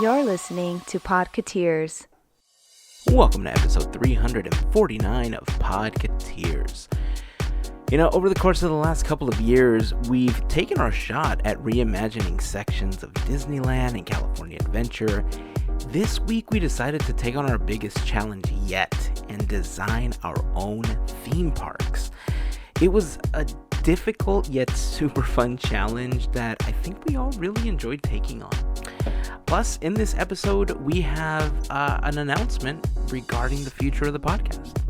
You're listening to Podketeers. Welcome to episode 349 of Podketeers. You know, over the course of the last couple of years, we've taken our shot at reimagining sections of Disneyland and California Adventure. This week, we decided to take on our biggest challenge yet and design our own theme parks. It was a difficult yet super fun challenge that I think we all really enjoyed taking on. Plus, in this episode, we have an announcement regarding the future of the podcast.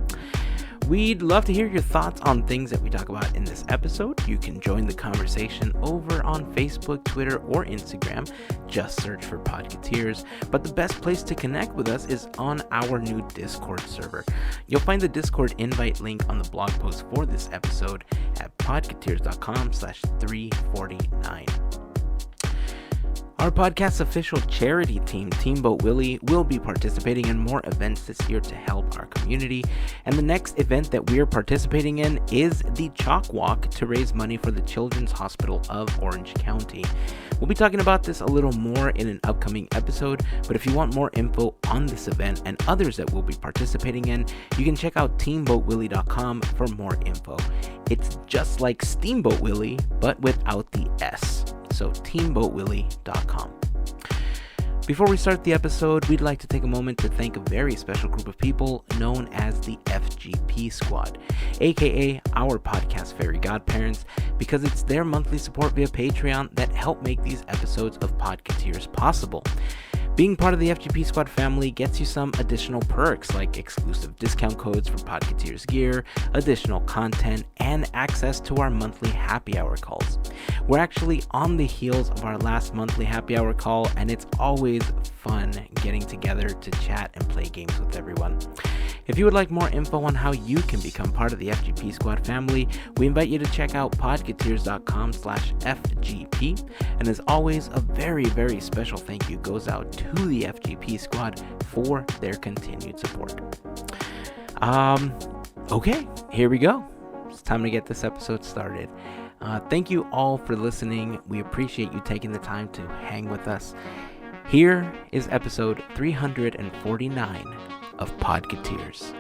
We'd love to hear your thoughts on things that we talk about in this episode. You can join the conversation over on Facebook, Twitter, or Instagram. Just search for Podketeers. But the best place to connect with us is on our new Discord server. You'll find the Discord invite link on the blog post for this episode at podketeers.com/349. Our podcast's official charity team, Teamboat Willie, will be participating in more events this year to help our community. And the next event that we're participating in is the Chalk Walk to raise money for the Children's Hospital of Orange County. We'll be talking about this a little more in an upcoming episode, but if you want more info on this event and others that we'll be participating in, you can check out teamboatwillie.com for more info. It's just like Steamboat Willie, but without the S. So teamboatwillie.com. Before we start the episode, we'd like to take a moment to thank a very special group of people known as the FGP Squad, aka our podcast Fairy Godparents, because it's their monthly support via Patreon that help make these episodes of Podketeers possible. Being part of the FGP Squad family gets you some additional perks like exclusive discount codes for Podketeers gear, additional content, and access to our monthly happy hour calls. We're actually on the heels of our last monthly happy hour call, and it's always fun getting together to chat and play games with everyone. If you would like more info on how you can become part of the FGP Squad family, we invite you to check out podketeers.com/FGP. And as always, a very, very special thank you goes out to the FGP Squad for their continued support. Okay, here we go. It's time to get this episode started. Thank you all for listening. We appreciate you taking the time to hang with us. Here is episode 349 of Podketeers.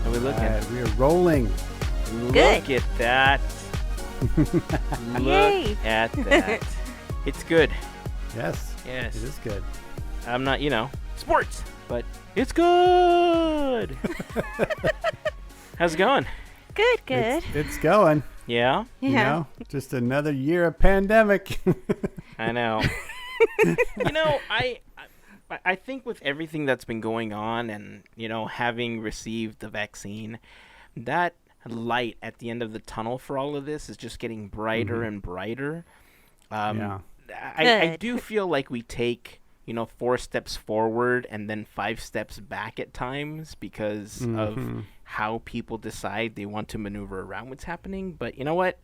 How are we looking? We are rolling. Look at that. Look at that. It's good. Yes. Yes. It is good. I'm not, sports, but it's good. How's it going? Good. It's going. Yeah? You know, just another year of pandemic. I know. I think with everything that's been going on and, having received the vaccine, that light at the end of the tunnel for all of this is just getting brighter and brighter. I do feel like we take, 4 steps forward and then 5 steps back at times because of how people decide they want to maneuver around what's happening. But you know what?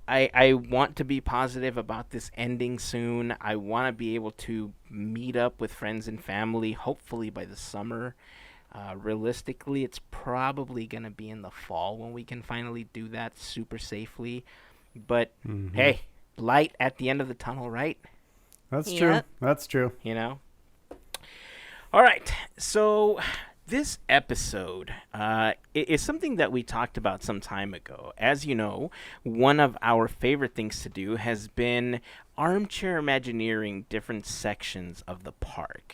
I want to be positive about this ending soon. I want to be able to meet up with friends and family, hopefully by the summer. Realistically, it's probably going to be in the fall when we can finally do that super safely. But hey, light at the end of the tunnel, right? That's true. That's true. All right. So this episode is something that we talked about some time ago. As you know, one of our favorite things to do has been Armchair Imagineering different sections of the park.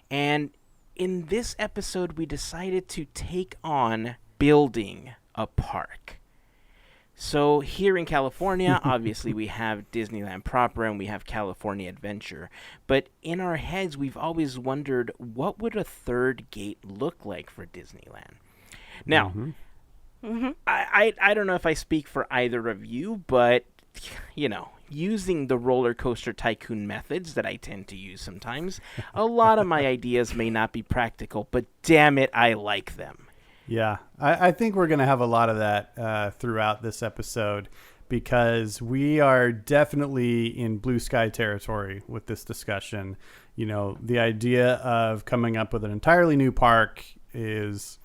And in this episode, we decided to take on building a park. So here in California, obviously we have Disneyland proper and we have California Adventure. But in our heads, we've always wondered, what would a third gate look like for Disneyland? Now, I don't know if I speak for either of you, but, using the roller coaster tycoon methods that I tend to use sometimes, a lot of my ideas may not be practical, but damn it, I like them. Yeah, I think we're going to have a lot of that throughout this episode because we are definitely in blue sky territory with this discussion. The idea of coming up with an entirely new park is,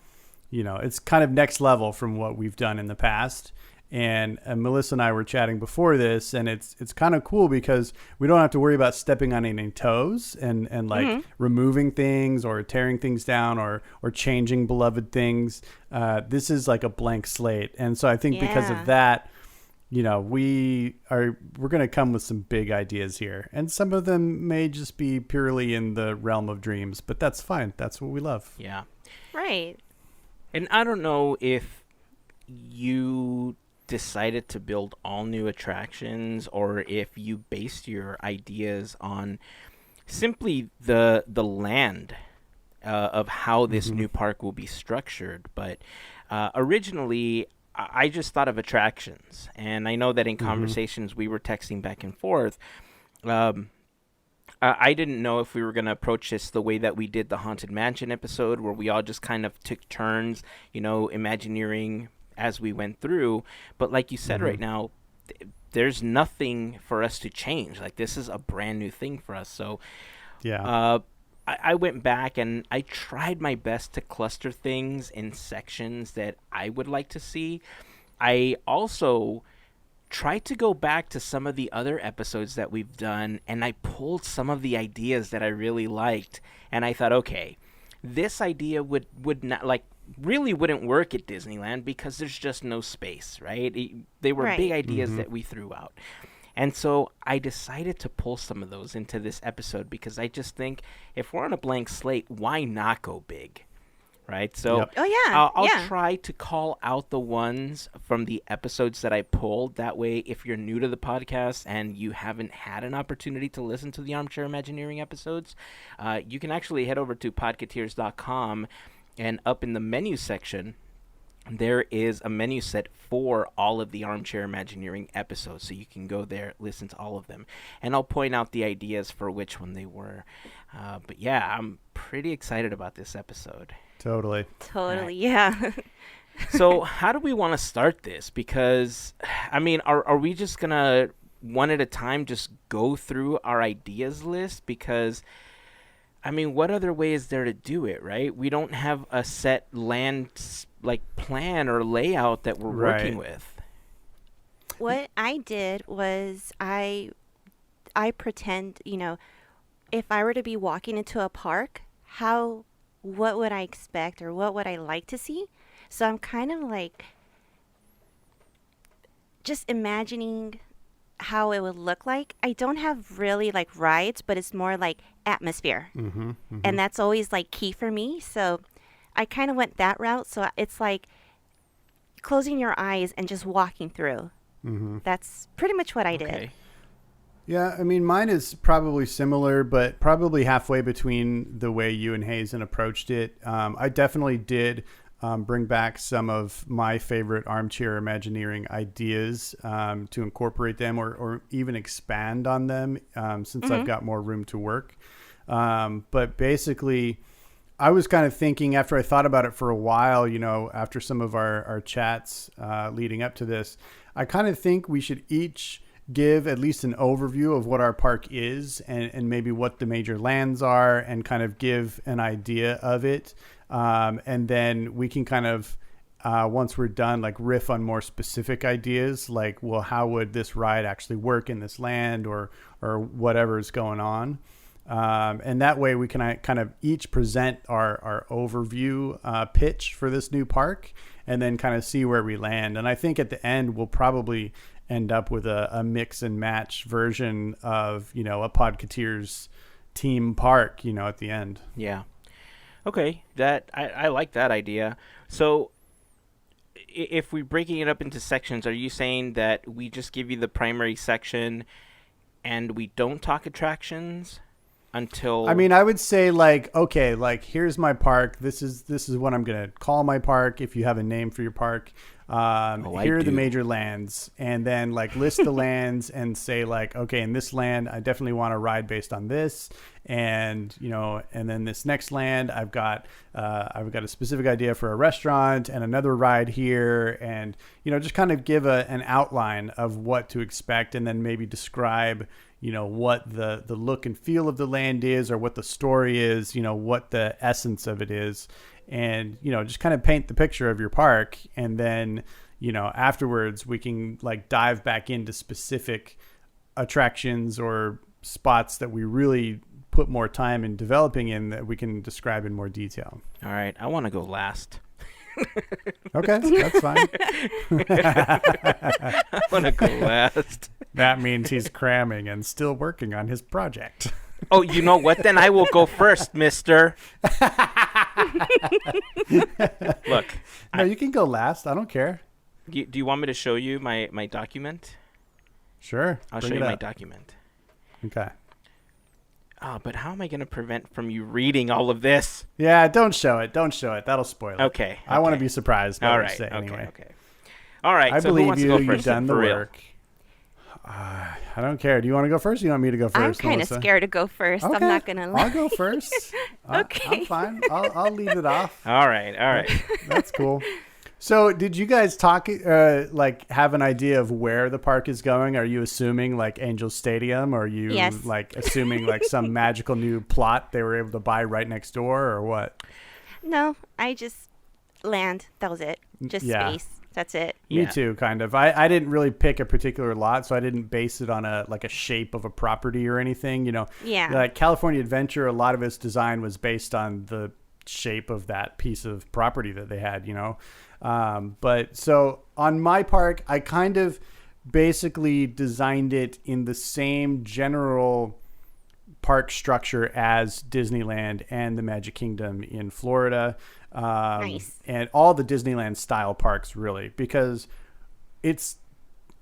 it's kind of next level from what we've done in the past. And Melissa and I were chatting before this, and it's kind of cool because we don't have to worry about stepping on any toes and like removing things or tearing things down or changing beloved things. This is like a blank slate. And so I think because of that, we're going to come with some big ideas here, and some of them may just be purely in the realm of dreams, but that's fine. That's what we love. Yeah. Right. And I don't know if you decided to build all new attractions or if you based your ideas on simply the land of how this new park will be structured. But originally, I just thought of attractions, and I know that in conversations we were texting back and forth. I didn't know if we were going to approach this the way that we did the Haunted Mansion episode, where we all just kind of took turns, Imagineering as we went through. But like you said, right now, there's nothing for us to change. Like, this is a brand new thing for us. So I went back and I tried my best to cluster things in sections that I would like to see. I also tried to go back to some of the other episodes that we've done, and I pulled some of the ideas that I really liked, and I thought, okay, this idea would not, like, really wouldn't work at Disneyland because there's just no space, right? They were big ideas that we threw out. And so I decided to pull some of those into this episode because I just think if we're on a blank slate, why not go big? Right? So I'll try to call out the ones from the episodes that I pulled. That way, if you're new to the podcast and you haven't had an opportunity to listen to the Armchair Imagineering episodes, you can actually head over to podketeers.com, and up in the menu section, there is a menu set for all of the Armchair Imagineering episodes. So you can go there, listen to all of them. And I'll point out the ideas for which one they were. But yeah, I'm pretty excited about this episode. Totally, yeah. So how do we want to start this? Because, I mean, are we just going to, one at a time, just go through our ideas list? Because, I mean, what other way is there to do it, right? We don't have a set land, like, plan or layout that we're working with. What I did was I pretend, if I were to be walking into a park, what would I expect or what would I like to see? So I'm kind of like just imagining how it would look like. I don't have really like rides, but it's more like atmosphere. And that's always like key for me. So I kind of went that route. So it's like closing your eyes and just walking through. That's pretty much what I did. Yeah, I mean, mine is probably similar, but probably halfway between the way you and Heyzen approached it. I definitely did bring back some of my favorite Armchair Imagineering ideas to incorporate them or even expand on them since I've got more room to work. But basically, I was kind of thinking after I thought about it for a while, after some of our chats leading up to this, I kind of think we should each give at least an overview of what our park is and maybe what the major lands are and kind of give an idea of it. And then we can kind of, once we're done, like riff on more specific ideas, like, well, how would this ride actually work in this land or whatever's going on. And that way we can kind of each present our overview pitch for this new park and then kind of see where we land. And I think at the end, we'll probably end up with a mix and match version of, a Podketeers team park, at the end. Yeah. Okay. I like that idea. So if we're breaking it up into sections, are you saying that we just give you the primary section and we don't talk attractions until... I mean, I would say okay, here's my park. This is what I'm going to call my park. If you have a name for your park, here are the major lands, and then list the lands and say okay, in this land, I definitely want to ride based on this. And, and then this next land, I've got a specific idea for a restaurant and another ride here. And, just kind of give an outline of what to expect and then maybe describe, what the look and feel of the land is, or what the story is, what the essence of it is, and just kind of paint the picture of your park. And then afterwards we can like dive back into specific attractions or spots that we really put more time in developing in, that we can describe in more detail. All right, I want to go last. Okay, that's fine. I want to go last. That means he's cramming and still working on his project. Oh, you know what? Then I will go first, mister. Look. No, you can go last. I don't care. Do you want me to show you my document? Sure. I'll Bring show it you my up. document. Okay. But how am I going to prevent from you reading all of this? Yeah, don't show it. Don't show it. That'll spoil it. Okay. I want to be surprised by All what right. you say Okay. anyway. Okay. All right. I so who believe wants you. to go You've first? done the For real? work. I don't care. Do you want to go first? Or do you want me to go first? I'm kind of Melissa? scared to go first. Okay. I'm not going to lie. I'll go first. Okay. I'm fine. I'll lead it off. All right. All right. That's cool. So did you guys like have an idea of where the park is going? Are you assuming like Angel Stadium? Or are you Yes. like assuming like some magical new plot they were able to buy right next door, or what? No, I just land. That was it. Just Yeah. space. That's it. Me Yeah. too, kind of. I didn't really pick a particular lot, so I didn't base it on a shape of a property or anything. Yeah. Like California Adventure, a lot of its design was based on the shape of that piece of property that they had. But so on my park, I kind of basically designed it in the same general park structure as Disneyland and the Magic Kingdom in Florida. Nice. And all the Disneyland style parks, really, because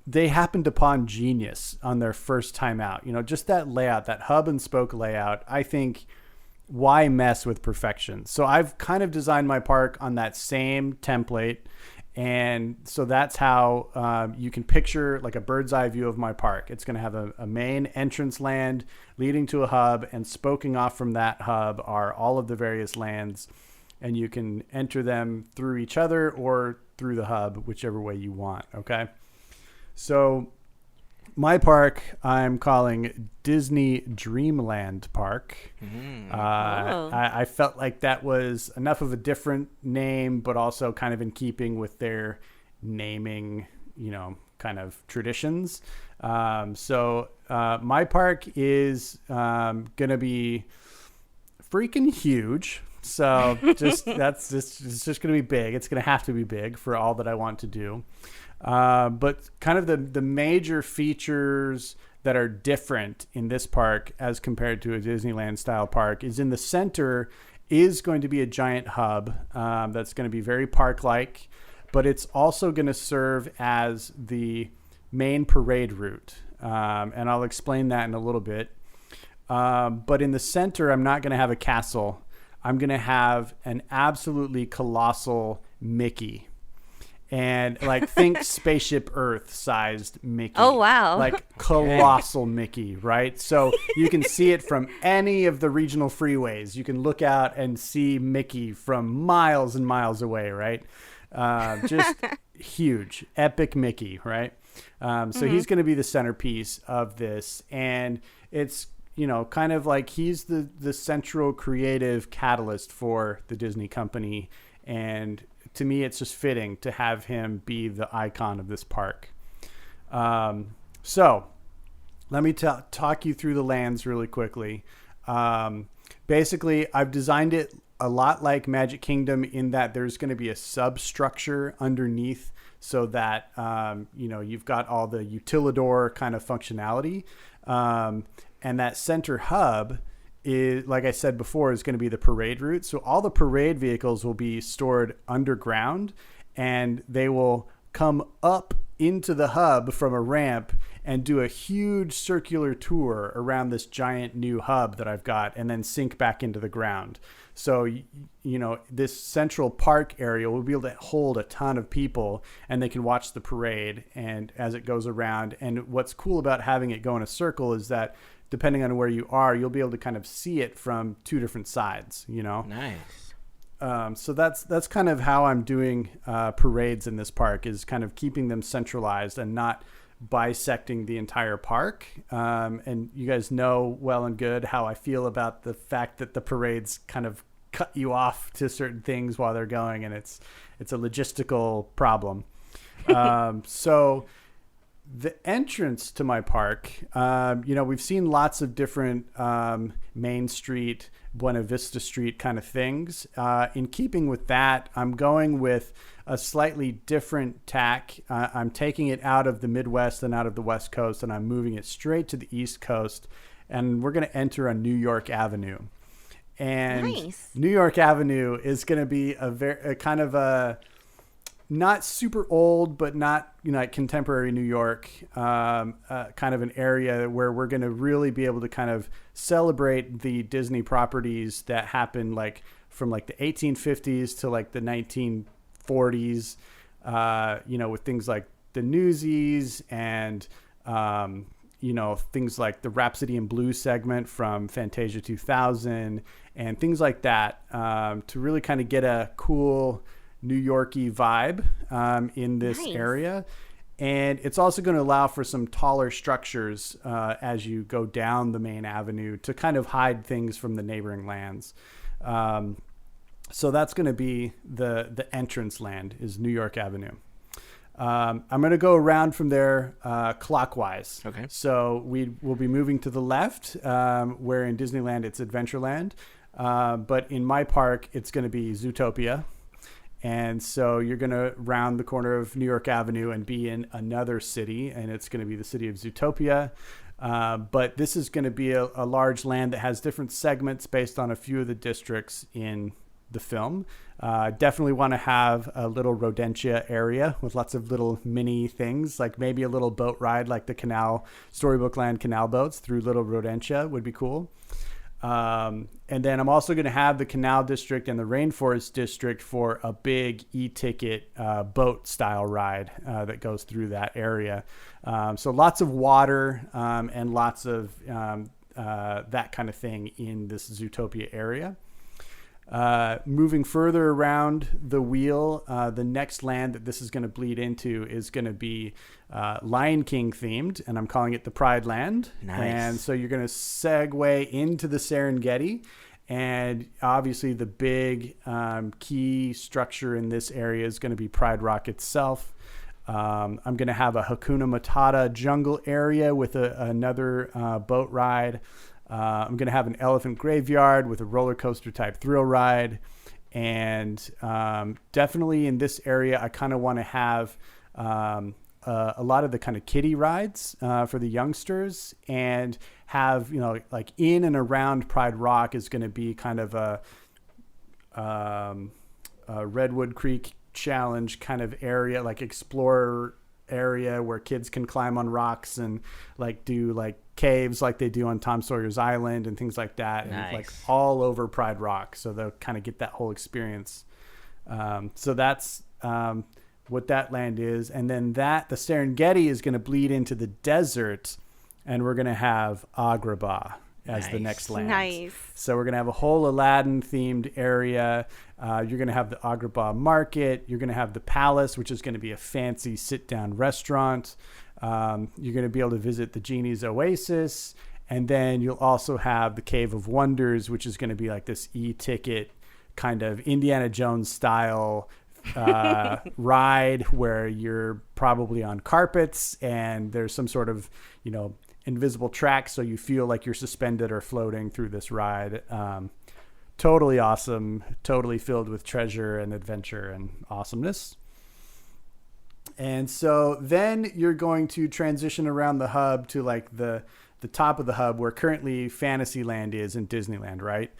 they happened upon genius on their first time out. Just that layout, that hub and spoke layout, I think, why mess with perfection? So I've kind of designed my park on that same template. And so that's how you can picture like a bird's eye view of my park. It's going to have a main entrance land leading to a hub, and spoking off from that hub are all of the various lands. And you can enter them through each other or through the hub, whichever way you want. Okay. So my park, I'm calling Disney Dreamland Park. I felt like that was enough of a different name, but also kind of in keeping with their naming, kind of traditions. So my park is going to be freaking huge. So it's just going to be big. It's going to have to be big for all that I want to do. But kind of the major features that are different in this park as compared to a Disneyland style park is in the center is going to be a giant hub that's going to be very park-like, but it's also going to serve as the main parade route. And I'll explain that in a little bit. But in the center, I'm not going to have a castle. I'm going to have an absolutely colossal Mickey. And like think Spaceship Earth sized Mickey. Oh, wow. Like colossal Mickey, right? So you can see it from any of the regional freeways. You can look out and see Mickey from miles and miles away, right? Just huge, epic Mickey, right? So he's going to be the centerpiece of this. And it's, kind of like he's the central creative catalyst for the Disney company. And to me, it's just fitting to have him be the icon of this park. So let me talk you through the lands really quickly. Basically, I've designed it a lot like Magic Kingdom in that there's going to be a substructure underneath so that, you've got all the utilidor kind of functionality. And that center hub is, like I said before, is going to be the parade route. So all the parade vehicles will be stored underground, and they will come up into the hub from a ramp and do a huge circular tour around this giant new hub that I've got, and then sink back into the ground. So, this central park area will be able to hold a ton of people, and they can watch the parade and as it goes around. And what's cool about having it go in a circle is that depending on where you are, you'll be able to kind of see it from two different sides, Nice. So that's kind of how I'm doing parades in this park, is kind of keeping them centralized and not bisecting the entire park. And you guys know well and good how I feel about the fact that the parades kind of cut you off to certain things while they're going, and it's a logistical problem. So the entrance to my park, we've seen lots of different Main Street, Buena Vista Street kind of things. In keeping with that, I'm going with a slightly different tack. I'm taking it out of the Midwest and out of the West Coast, and I'm moving it straight to the East Coast. And we're going to enter on New York Avenue. And nice. New York Avenue is going to be a kind of a not super old, but not like contemporary New York, kind of an area where we're going to really be able to kind of celebrate the Disney properties that happened like from like the 1850s to like the 1940s, with things like the Newsies and things like the Rhapsody in Blue segment from Fantasia 2000 and things like that, to really kind of get a cool New York-y vibe in this area. And it's also going to allow for some taller structures as you go down the main avenue to kind of hide things from the neighboring lands. So that's going to be the entrance land is New York Avenue. I'm going to go around from there clockwise. Okay. So we will be moving to the left, where in Disneyland it's Adventureland. But in my park, it's going to be Zootopia. And so you're going to round the corner of New York Avenue and be in another city, and it's going to be the city of Zootopia. But this is going to be a large land that has different segments based on a few of the districts in the film. Definitely want to have a little Rodentia area with lots of little mini things, like maybe a little boat ride like the Storybook Land canal boats through Little Rodentia would be cool. And then I'm also going to have the Canal District and the Rainforest District for a big e-ticket boat style ride that goes through that area. So lots of water and lots of that kind of thing in this Zootopia area. Moving further around the wheel, the next land that this is going to bleed into is going to be Lion King themed, and I'm calling it the Pride Land. Nice. And so you're going to segue into the Serengeti, and obviously the big key structure in this area is going to be Pride Rock itself. I'm going to have a Hakuna Matata jungle area with another boat ride. I'm going to have an elephant graveyard with a roller coaster type thrill ride. And definitely in this area, I kind of want to have a lot of the kind of kiddie rides for the youngsters, and have, like in and around Pride Rock is going to be kind of a Redwood Creek Challenge kind of area, like explorer area where kids can climb on rocks and like do like caves like they do on Tom Sawyer's Island and things like that. Nice. And like all over Pride Rock, so they'll kind of get that whole experience. So that's what that land is. And then the Serengeti is going to bleed into the desert, and we're going to have Agrabah as the next land. Nice. So we're going to have a whole Aladdin themed area. You're going to have the Agrabah market. You're going to have the palace, which is going to be a fancy sit down restaurant. You're going to be able to visit the Genie's Oasis. And then you'll also have the Cave of Wonders, which is going to be like this e-ticket kind of Indiana Jones style ride where you're probably on carpets and there's some sort of, invisible track, so you feel like you're suspended or floating through this ride. Totally awesome, totally filled with treasure and adventure and awesomeness. And so then you're going to transition around the hub to like the top of the hub where currently Fantasyland is in Disneyland, right?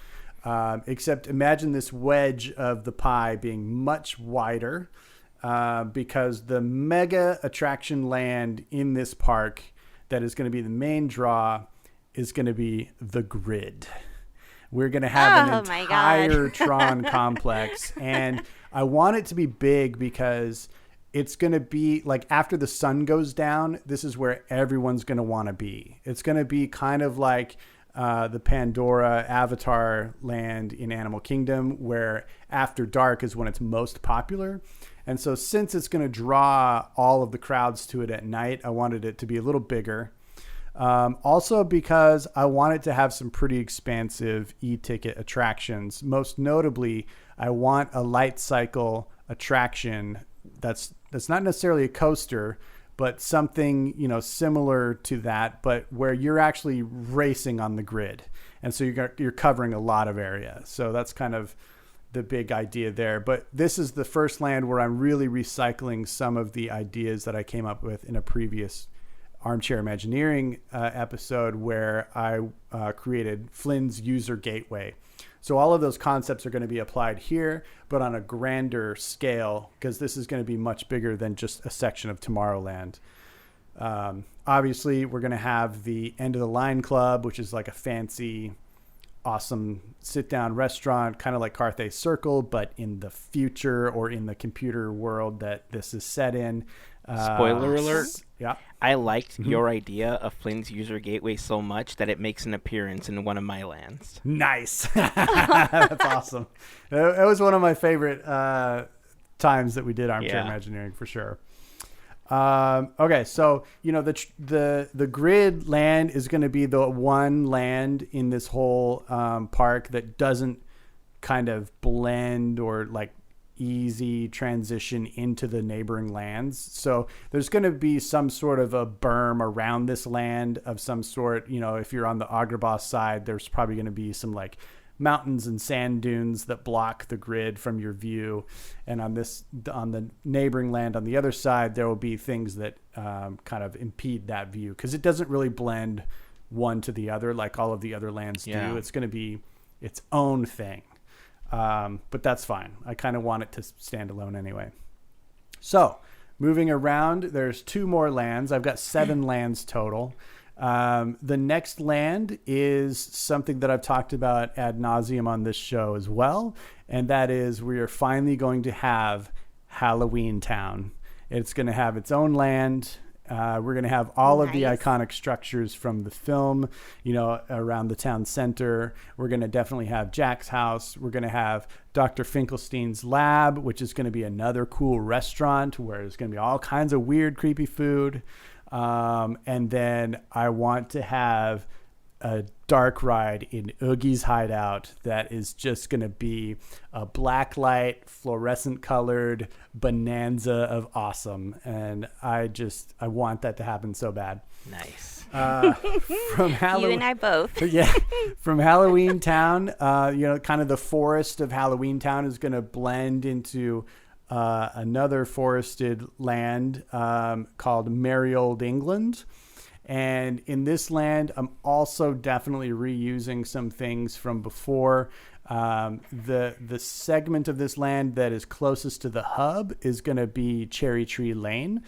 Except imagine this wedge of the pie being much wider, because the mega attraction land in this park that is going to be the main draw is going to be the Grid. We're going to have an entire Tron complex, and I want it to be big because it's going to be like after the sun goes down, this is where everyone's going to want to be. It's going to be kind of like the Pandora Avatar land in Animal Kingdom, where after dark is when it's most popular. And so since it's going to draw all of the crowds to it at night, I wanted it to be a little bigger. Also because I wanted to have some pretty expansive e-ticket attractions. Most notably, I want a light cycle attraction that's not necessarily a coaster, but something, similar to that, but where you're actually racing on the grid. And so you're covering a lot of area. So that's kind of the big idea there. But this is the first land where I'm really recycling some of the ideas that I came up with in a previous Armchair Imagineering episode, where I created Flynn's user gateway. So all of those concepts are going to be applied here, but on a grander scale, because this is going to be much bigger than just a section of Tomorrowland. Obviously, we're going to have the End of the Line Club, which is like a fancy, awesome sit-down restaurant, kind of like Carthay Circle, but in the future or in the computer world that this is set in. Spoiler alert. Yeah. I liked your idea of Flynn's user gateway so much that it makes an appearance in one of my lands. Nice. That's awesome. It was one of my favorite times that we did Armchair Imagineering, for sure. Okay, so the grid land is going to be the one land in this whole park that doesn't kind of blend or like easy transition into the neighboring lands. So there's going to be some sort of a berm around this land of some sort. If you're on the Agrabah side, there's probably going to be some like mountains and sand dunes that block the grid from your view. And on the neighboring land on the other side, there will be things that kind of impede that view, because it doesn't really blend one to the other like all of the other lands do. It's going to be its own thing. But that's fine. I kind of want it to stand alone anyway. So moving around, there's 2 more lands. I've got 7 lands total. The next land is something that I've talked about ad nauseum on this show as well. And that is, we are finally going to have Halloween Town. It's going to have its own land. We're going to have all of the iconic structures from the film, around the town center. We're going to definitely have Jack's house. We're going to have Dr. Finkelstein's lab, which is going to be another cool restaurant where there's going to be all kinds of weird, creepy food. And then I want to have a dark ride in Oogie's hideout that is just going to be a black light, fluorescent colored bonanza of awesome. And I want that to happen so bad. Nice. From You and I both. Yeah. From Halloween Town, kind of the forest of Halloween Town is going to blend into another forested land called Merry Old England. And in this land, I'm also definitely reusing some things from before. The segment of this land that is closest to the hub is going to be Cherry Tree Lane,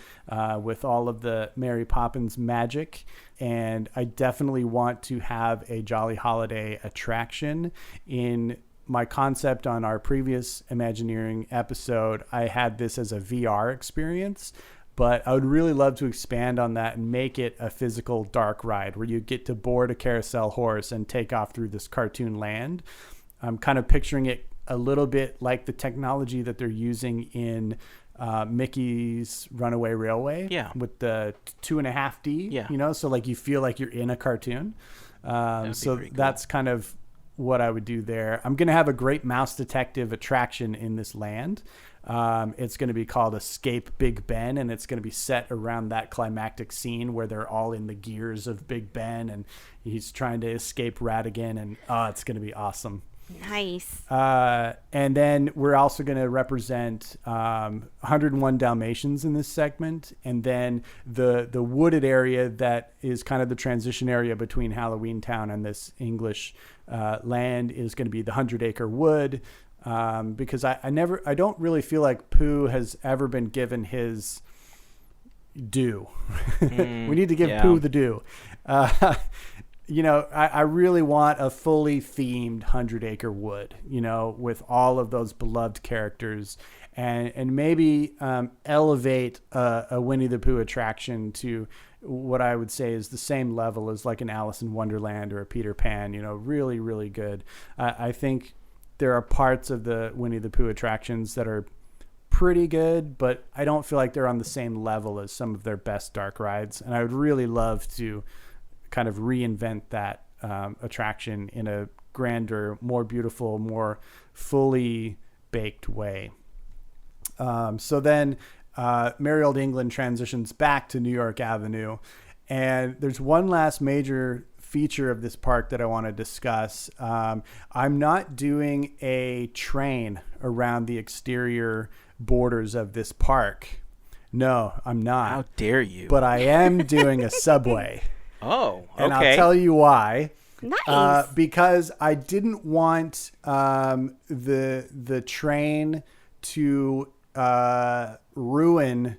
with all of the Mary Poppins magic. And I definitely want to have a Jolly Holiday attraction. In my concept on our previous Imagineering episode, I had this as a VR experience. But I would really love to expand on that and make it a physical dark ride where you get to board a carousel horse and take off through this cartoon land. I'm kind of picturing it a little bit like the technology that they're using in Mickey's Runaway Railway with the 2.5D, so like you feel like you're in a cartoon. So that's kind of what I would do there. I'm going to have a great mouse detective attraction in this land. It's going to be called Escape Big Ben, and it's going to be set around that climactic scene where they're all in the gears of Big Ben and he's trying to escape Ratigan, and it's going to be awesome. Nice. And then we're also going to represent 101 Dalmatians in this segment, and then the wooded area that is kind of the transition area between Halloween Town and this English land is going to be the 100-acre wood. Because I don't really feel like Pooh has ever been given his due. We need to give Pooh the due. I really want a fully themed 100-acre wood, with all of those beloved characters, and maybe elevate a Winnie the Pooh attraction to, what I would say is the same level as like an Alice in Wonderland or a Peter Pan, really, really good. I think there are parts of the Winnie the Pooh attractions that are pretty good, but I don't feel like they're on the same level as some of their best dark rides. And I would really love to kind of reinvent that attraction in a grander, more beautiful, more fully baked way. So then Merry Old England transitions back to New York Avenue. And there's one last major feature of this park that I want to discuss. I'm not doing a train around the exterior borders of this park. No, I'm not. How dare you? But I am doing a subway. Oh, okay. And I'll tell you why. Nice. Because I didn't want the train to ruin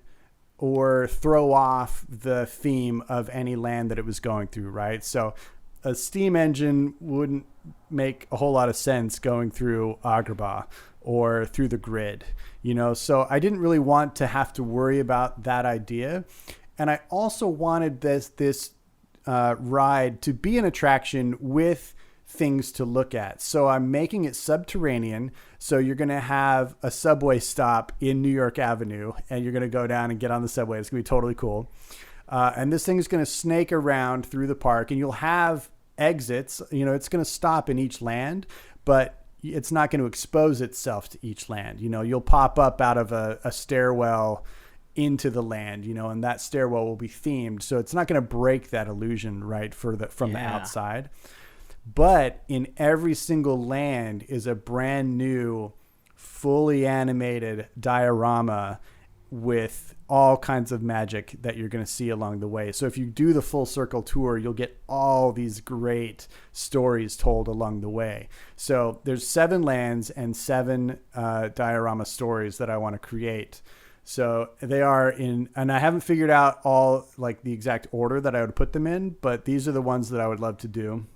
or throw off the theme of any land that it was going through, right? So a steam engine wouldn't make a whole lot of sense going through Agrabah or through the grid, so I didn't really want to have to worry about that idea. And I also wanted this ride to be an attraction with things to look at. So I'm making it subterranean. So you're going to have a subway stop in New York Avenue, and you're going to go down and get on the subway. It's going to be totally cool. And this thing is going to snake around through the park, and you'll have exits. It's going to stop in each land, but it's not going to expose itself to each land. You'll pop up out of a stairwell into the land, and that stairwell will be themed. So it's not going to break that illusion, right, from the outside. But in every single land is a brand new, fully animated diorama with all kinds of magic that you're going to see along the way. So if you do the full circle tour, you'll get all these great stories told along the way. So there's 7 lands and 7 diorama stories that I want to create. So they are in, and I haven't figured out all like the exact order that I would put them in, but these are the ones that I would love to do.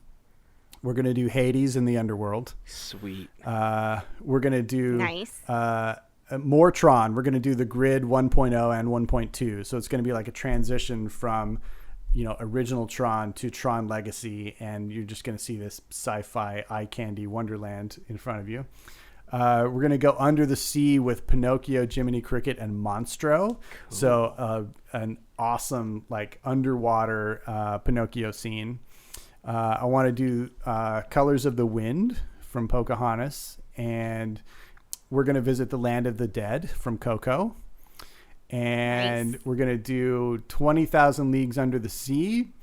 We're going to do Hades in the underworld. Sweet. We're going to do nice. More Tron. We're going to do the grid 1.0 and 1.2. So it's going to be like a transition from, original Tron to Tron Legacy. And you're just going to see this sci-fi eye candy wonderland in front of you. We're going to go under the sea with Pinocchio, Jiminy Cricket, and Monstro. Cool. So an awesome like underwater Pinocchio scene. I want to do Colors of the Wind from Pocahontas, and we're going to visit the Land of the Dead from Coco, and nice. We're going to do 20,000 Leagues Under the Sea,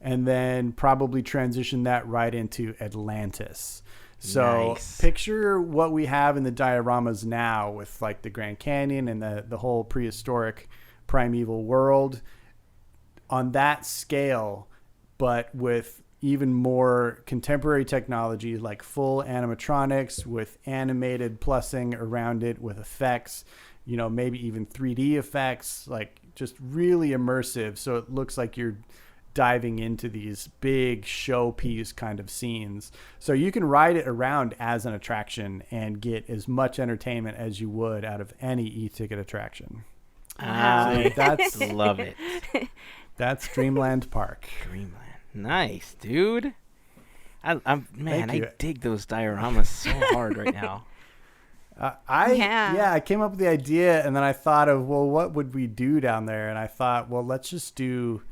and then probably transition that right into Atlantis. So nice. Picture what we have in the dioramas now with like the Grand Canyon and the whole prehistoric primeval world on that scale, but with even more contemporary technology like full animatronics with animated plussing around it with effects, maybe even 3D effects, like just really immersive. So it looks like you're diving into these big showpiece kind of scenes. So you can ride it around as an attraction and get as much entertainment as you would out of any e-ticket attraction. I love it. That's Dreamland Park. Dreamland. Nice, dude. I dig those dioramas so hard right now. I came up with the idea, and then I thought of, well, what would we do down there? And I thought, well, let's just do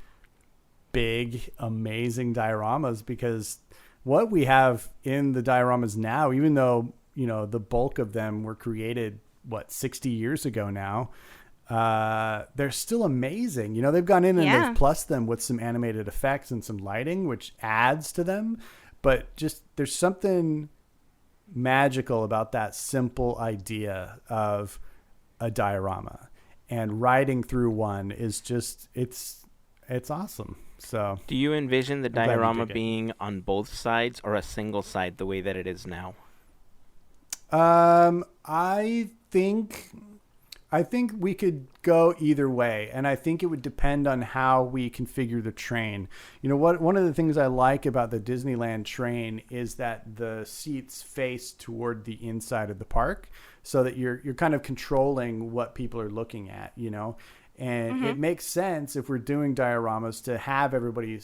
big, amazing dioramas, because what we have in the dioramas now, even though, the bulk of them were created, 60 years ago now, they're still amazing. They've gone in and they've plussed them with some animated effects and some lighting, which adds to them. But just there's something magical about that simple idea of a diorama, and riding through one is just it's awesome. So, do you envision the diorama being on both sides or a single side the way that it is now? I think we could go either way, and I think it would depend on how we configure the train. One of the things I like about the Disneyland train is that the seats face toward the inside of the park, so that you're kind of controlling what people are looking at, And it makes sense if we're doing dioramas to have everybody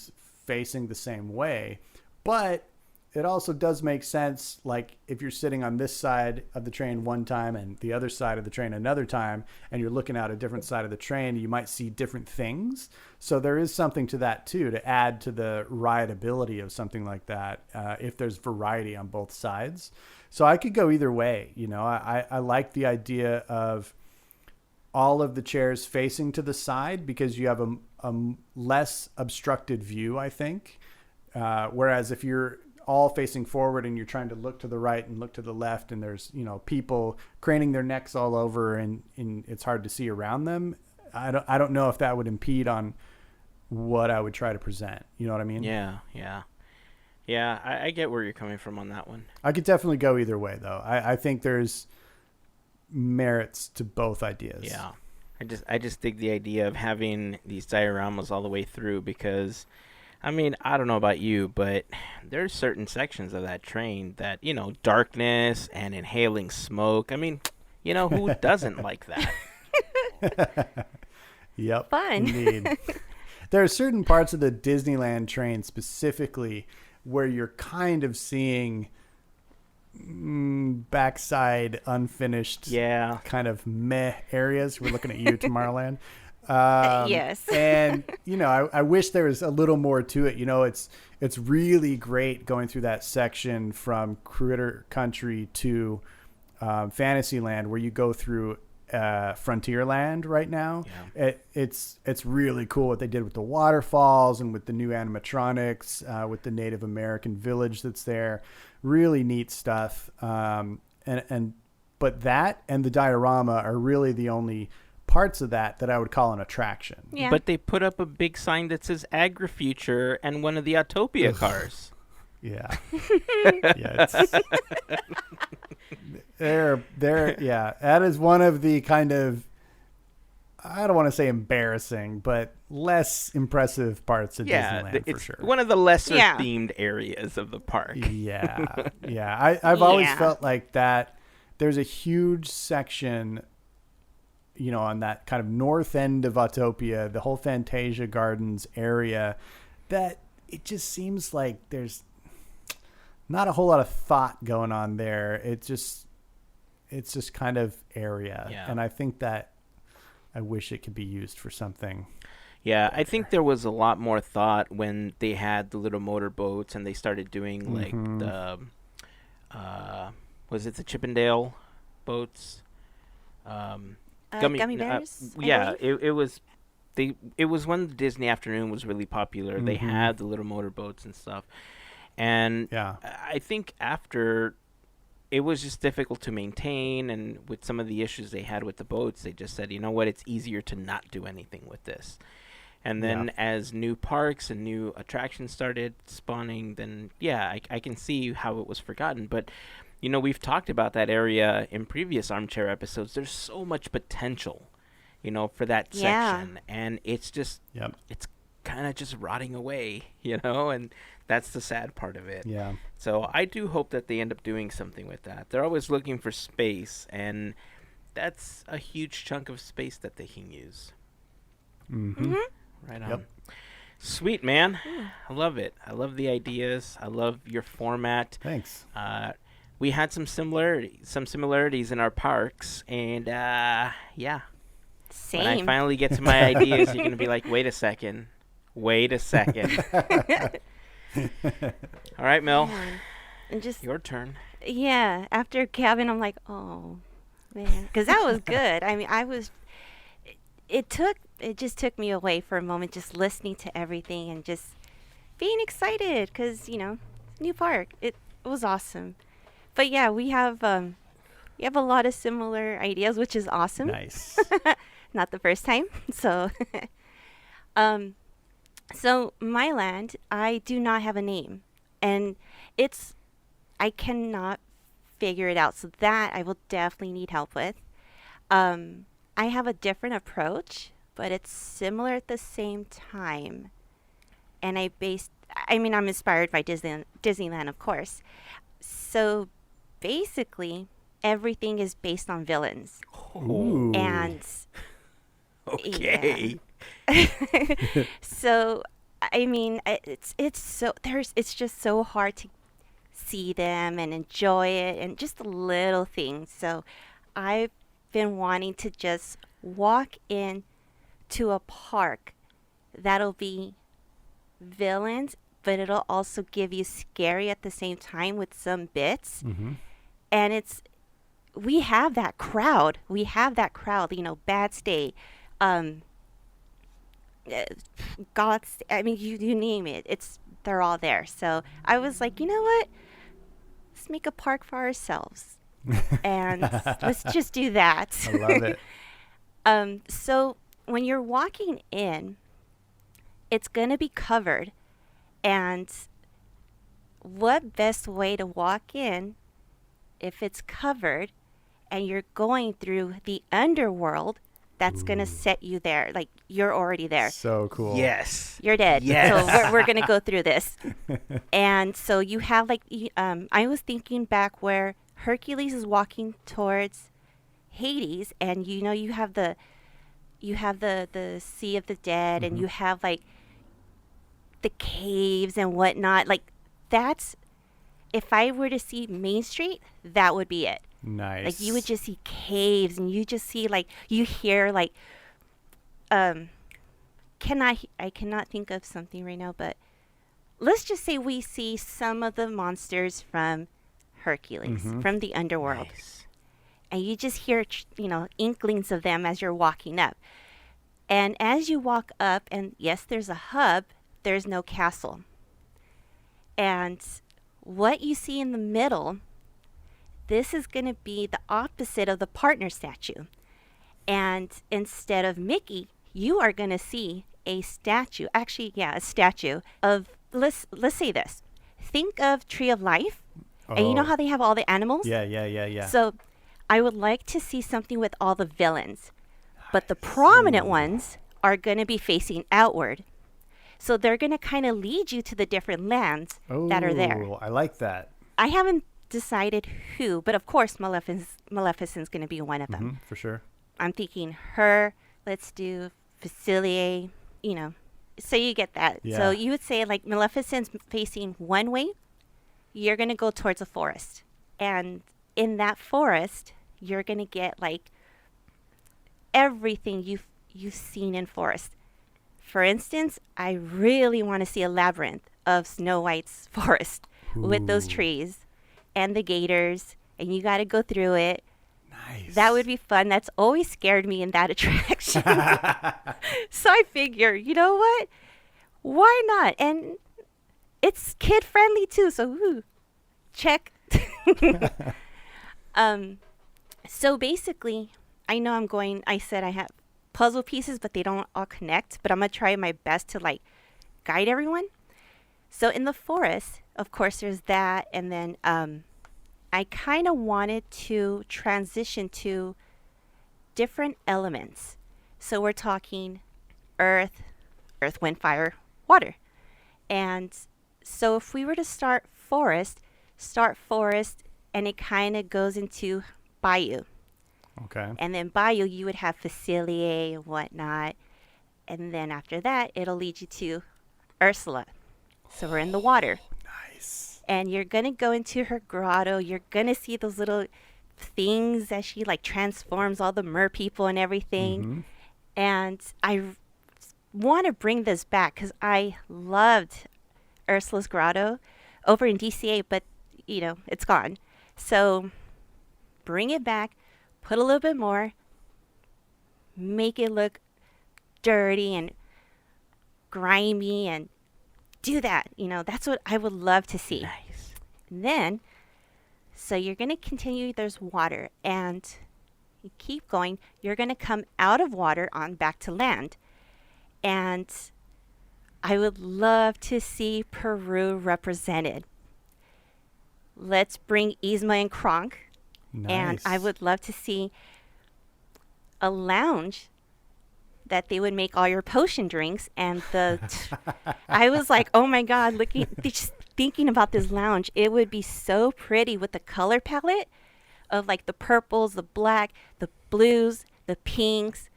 facing the same way. But it also does make sense, like if you're sitting on this side of the train one time and the other side of the train another time, and you're looking out a different side of the train, you might see different things. So there is something to that too, to add to the rideability of something like that, if there's variety on both sides. So I could go either way. You know, I like the idea of all of the chairs facing to the side because you have a less obstructed view, I think. Whereas if you're all facing forward and you're trying to look to the right and look to the left, and there's, you know, people craning their necks all over and it's hard to see around them, I don't know if that would impede on what I would try to present. You know what I mean? Yeah. I get where you're coming from on that one. I could definitely go either way, though. I think there's merits to both ideas. Yeah. I just dig the idea of having these dioramas all the way through because, I mean, I don't know about you, but there's certain sections of that train that, you know, darkness and inhaling smoke. I mean, you know, who doesn't like that? Yep. Fun. Indeed. There are certain parts of the Disneyland train specifically where you're kind of seeing backside unfinished kind of meh areas. We're looking at you, Tomorrowland. Yes. And, you know, I wish there was a little more to it. You know, it's really great going through that section from Critter Country to Fantasyland, where you go through Frontierland right now. Yeah. It's really cool what they did with the waterfalls and with the new animatronics, with the Native American village that's there. Really neat stuff. But that and the diorama are really the only parts of that I would call an attraction. Yeah. But they put up a big sign that says Agri-Future and one of the Autopia cars. Yeah. Yeah. That is one of the kind of, I don't want to say embarrassing, but less impressive parts of Disneyland for sure. One of the lesser themed areas of the park. Yeah. I've always felt like that. There's a huge section, you know, on that kind of north end of Autopia, the whole Fantasia Gardens area, that it just seems like there's not a whole lot of thought going on there. It's just kind of area. Yeah. And I think that I wish it could be used for something. Yeah, I think there was a lot more thought when they had the little motorboats and they started doing like the, was it the Chippendale boats? Gummy bears? It was. It was when the Disney Afternoon was really popular. They had the little motorboats and stuff. And I think after, it was just difficult to maintain, and with some of the issues they had with the boats, they just said, you know what, it's easier to not do anything with this. And then as new parks and new attractions started spawning, then I can see how it was forgotten. But, you know, we've talked about that area in previous Armchair episodes. There's so much potential, you know, for that section. And it's just, it's kind of just rotting away, you know, and that's the sad part of it. Yeah. So I do hope that they end up doing something with that. They're always looking for space, and that's a huge chunk of space that they can use. Right on. Yep. Sweet, man. I love it. I love the ideas. I love your format. Thanks. We had some similarities in our parks, and Same. when I finally get to my ideas, you're gonna be like, wait a second. All right, Mel. And just your turn. Yeah, after Gavin, I'm like, oh man, because that was good. I mean, it just took me away for a moment, just listening to everything and just being excited because, you know, new park. It was awesome. But yeah, we have a lot of similar ideas, which is awesome. Nice. Not the first time. So, so my land, I do not have a name, and I cannot figure it out. So that I will definitely need help with. I have a different approach, but it's similar at the same time. And I'm inspired by Disneyland, of course. So basically, everything is based on villains. Ooh. And Okay. So, I mean, it's just so hard to see them and enjoy it and just the little things. So, I've been wanting to just walk in to a park that'll be villains, but it'll also give you scary at the same time with some bits. Mm-hmm. And we have that crowd. We have that crowd, Bad Stay, um, God's, I mean, you name it. They're all there. So I was like, you know what? Let's make a park for ourselves. And let's just do that. I love it. So when you're walking in, it's going to be covered. And what best way to walk in if it's covered and you're going through the underworld that's going to set you there? Like, you're already there. So cool. Yes. You're dead. Yes. So we're going to go through this. And so you have I was thinking back where Hercules is walking towards Hades, and you have the Sea of the Dead, and you have like the caves and whatnot. Like, that's, if I were to see Main Street, that would be it. Nice. Like, you would just see caves, and you just see, like, you hear like I cannot think of something right now, but let's just say we see some of the monsters from Hercules, from the underworld. Nice. And you just hear, inklings of them as you're walking up. And as you walk up, and yes, there's a hub, there's no castle. And what you see in the middle, this is going to be the opposite of the partner statue. And instead of Mickey, you are going to see a statue. Actually, yeah, a statue of, let's say this. Think of Tree of Life. And you know how they have all the animals? Yeah. So I would like to see something with all the villains. But the prominent ones are going to be facing outward. So they're going to kind of lead you to the different lands that are there. Oh, I like that. I haven't decided who, but of course Maleficent's going to be one of them. For sure. I'm thinking her, let's do Facilier, so you get that. Yeah. So you would say like Maleficent's facing one way, you're going to go towards a forest. And in that forest, you're going to get like everything you've seen in forest. For instance, I really want to see a labyrinth of Snow White's forest with those trees and the gators, and you got to go through it. Nice. That would be fun. That's always scared me in that attraction. So I figure, you know what? Why not? And it's kid friendly too. So check. So basically, I said I have puzzle pieces, but they don't all connect. But I'm going to try my best to like guide everyone. So in the forest, of course, there's that. And then I kind of wanted to transition to different elements. So we're talking earth, wind, fire, water. And so if we were to start forest, and it kind of goes into bayou. Okay. And then bayou, you would have Facilier and whatnot. And then after that, it'll lead you to Ursula. So we're in the water. Nice. And you're going to go into her grotto. You're going to see those little things as she like transforms all the mer people and everything. And I want to bring this back because I loved Ursula's grotto over in DCA, but it's gone. So bring it back, put a little bit more, make it look dirty and grimy, and do that. That's what I would love to see. Nice. And then, so you're going to continue, there's water, and you keep going. You're going to come out of water on back to land. And I would love to see Peru represented. Let's bring Yzma and Kronk. Nice. And I would love to see a lounge that they would make all your potion drinks. And I was like, oh my God, just thinking about this lounge. It would be so pretty with the color palette of like the purples, the black, the blues, the pinks.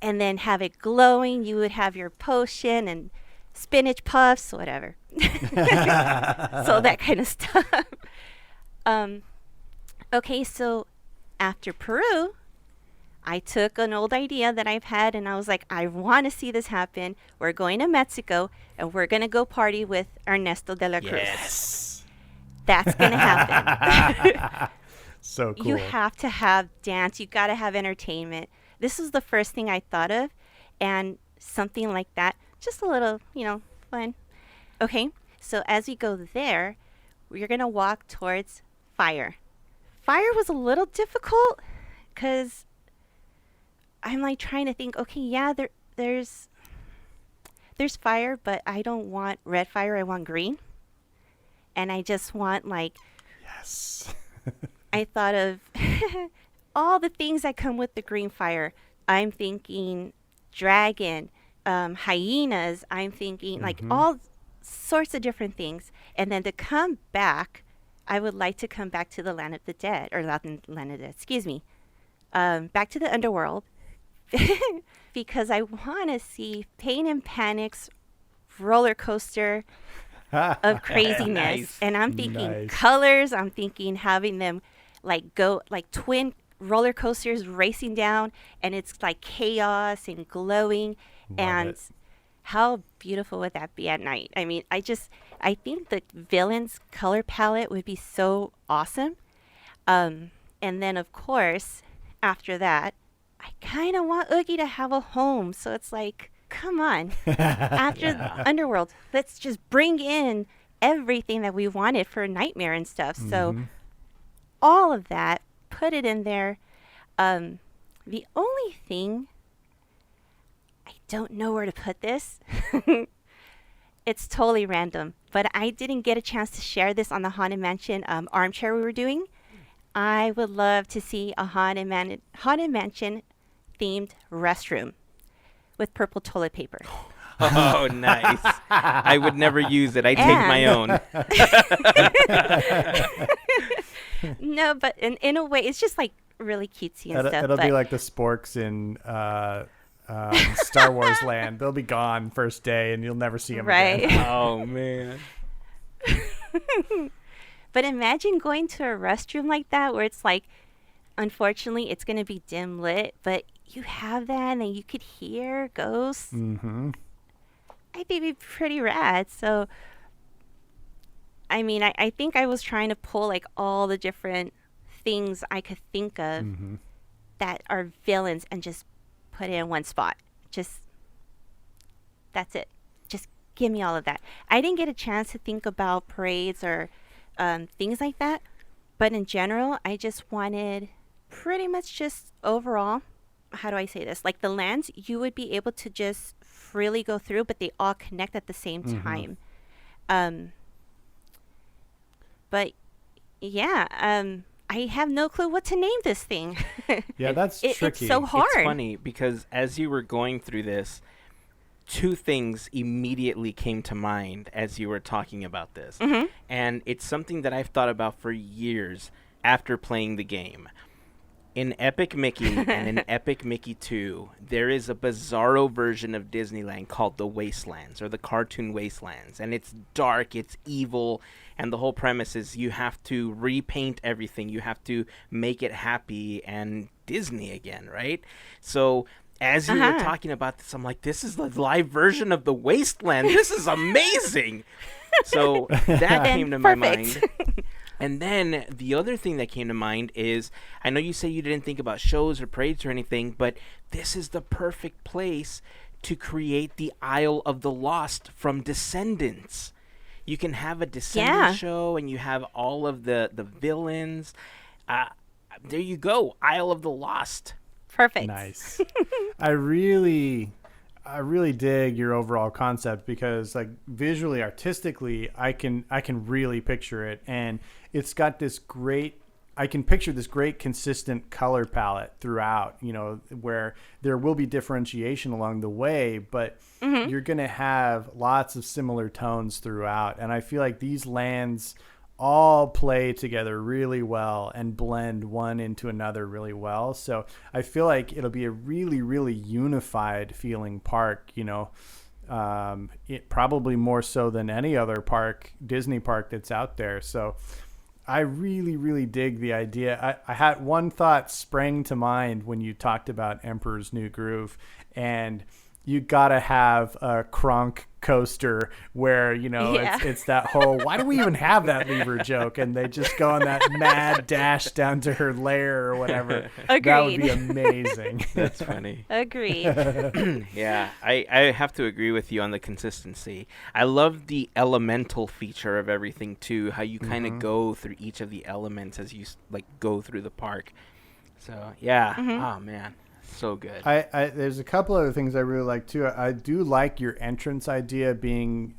and then have it glowing. You would have your potion and spinach puffs, whatever. So that kind of stuff. Okay, so after Peru, I took an old idea that I've had and I was like, I want to see this happen. We're going to Mexico and we're going to go party with Ernesto de la Cruz. Yes. That's going to happen. So cool. You have to have dance. You got to have entertainment. This was the first thing I thought of, and something like that, just a little, fun. Okay, so as we go there, we're going to walk towards fire. Fire was a little difficult because I'm like trying to think, okay, yeah, there's fire, but I don't want red fire. I want green. And I just want Yes. I thought of all the things that come with the green fire. I'm thinking dragon, hyenas. I'm thinking all sorts of different things. And then to come back, I would like to come back to the land of the dead, or land of the dead, excuse me. Back to the underworld. Because I want to see Pain and Panic's roller coaster of craziness. Nice. And I'm thinking colors. I'm thinking having them go twin roller coasters racing down, and it's like chaos and glowing. How beautiful would that be at night? I mean, I think the villain's color palette would be so awesome. And then of course, after that, I kind of want Oogie to have a home. So it's like, come on. After the Underworld, let's just bring in everything that we wanted for Nightmare and stuff. So all of that, put it in there. The only thing, I don't know where to put this. It's totally random. But I didn't get a chance to share this on the Haunted Mansion armchair we were doing. I would love to see a Haunted Mansion themed restroom with purple toilet paper. Oh, nice. I would never use it. I take my own. No, but in a way, it's just really cutesy and stuff. It'll be like the sporks in Star Wars land. They'll be gone first day, and you'll never see them again. Oh, man. But imagine going to a restroom like that where it's unfortunately, it's going to be dim lit, but you have that and you could hear ghosts. Mm-hmm. I think it'd be pretty rad. So, I mean, I think I was trying to pull all the different things I could think of that are villains and just put it in one spot. That's it. Just give me all of that. I didn't get a chance to think about parades or things like that. But in general, I just wanted pretty much just overall, how do I say this? The lands, you would be able to just freely go through, but they all connect at the same time. But yeah, I have no clue what to name this thing. Yeah, that's tricky. It's so hard. It's funny because as you were going through this, two things immediately came to mind as you were talking about this. And it's something that I've thought about for years after playing the game. In Epic Mickey and in Epic Mickey 2, there is a bizarro version of Disneyland called the Wastelands, or the Cartoon Wastelands. And it's dark, it's evil, and the whole premise is you have to repaint everything. You have to make it happy and Disney again, right? So as you were talking about this, I'm like, this is the live version of the Wasteland. This is amazing. So that came to my mind. And then the other thing that came to mind is, I know you say you didn't think about shows or parades or anything, but this is the perfect place to create the Isle of the Lost from Descendants. You can have a Descendants show, and you have all of the villains. There you go, Isle of the Lost. Perfect. Nice. I really dig your overall concept because visually, artistically, I can really picture it, and it's got this great, I can picture this great consistent color palette throughout, where there will be differentiation along the way, but you're going to have lots of similar tones throughout. And I feel like these lands all play together really well and blend one into another really well. So I feel like it'll be a really, really unified feeling park, it probably more so than any other park, Disney park that's out there. So I really, really dig the idea. I had one thought sprang to mind when you talked about Emperor's New Groove, and you gotta have a Kronk coaster where, it's that whole, why do we even have that lever joke? And they just go on that mad dash down to her lair or whatever. Agreed. That would be amazing. That's funny. Agreed. Yeah, I have to agree with you on the consistency. I love the elemental feature of everything too, how you kind of go through each of the elements as you go through the park. So yeah, oh man. So good. I there's a couple other things I really like too. I do like your entrance idea being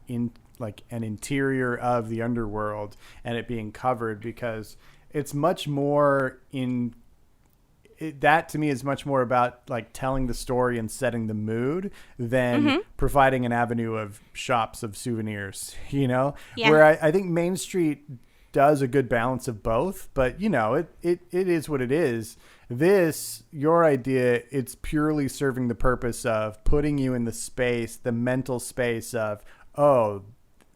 in like an interior of the underworld and it being covered, because it's much more that to me is much more about like telling the story and setting the mood than providing an avenue of shops of souvenirs, Yeah. Where I think Main Street does a good balance of both, but it is what it is. Your idea, it's purely serving the purpose of putting you in the mental space of, oh,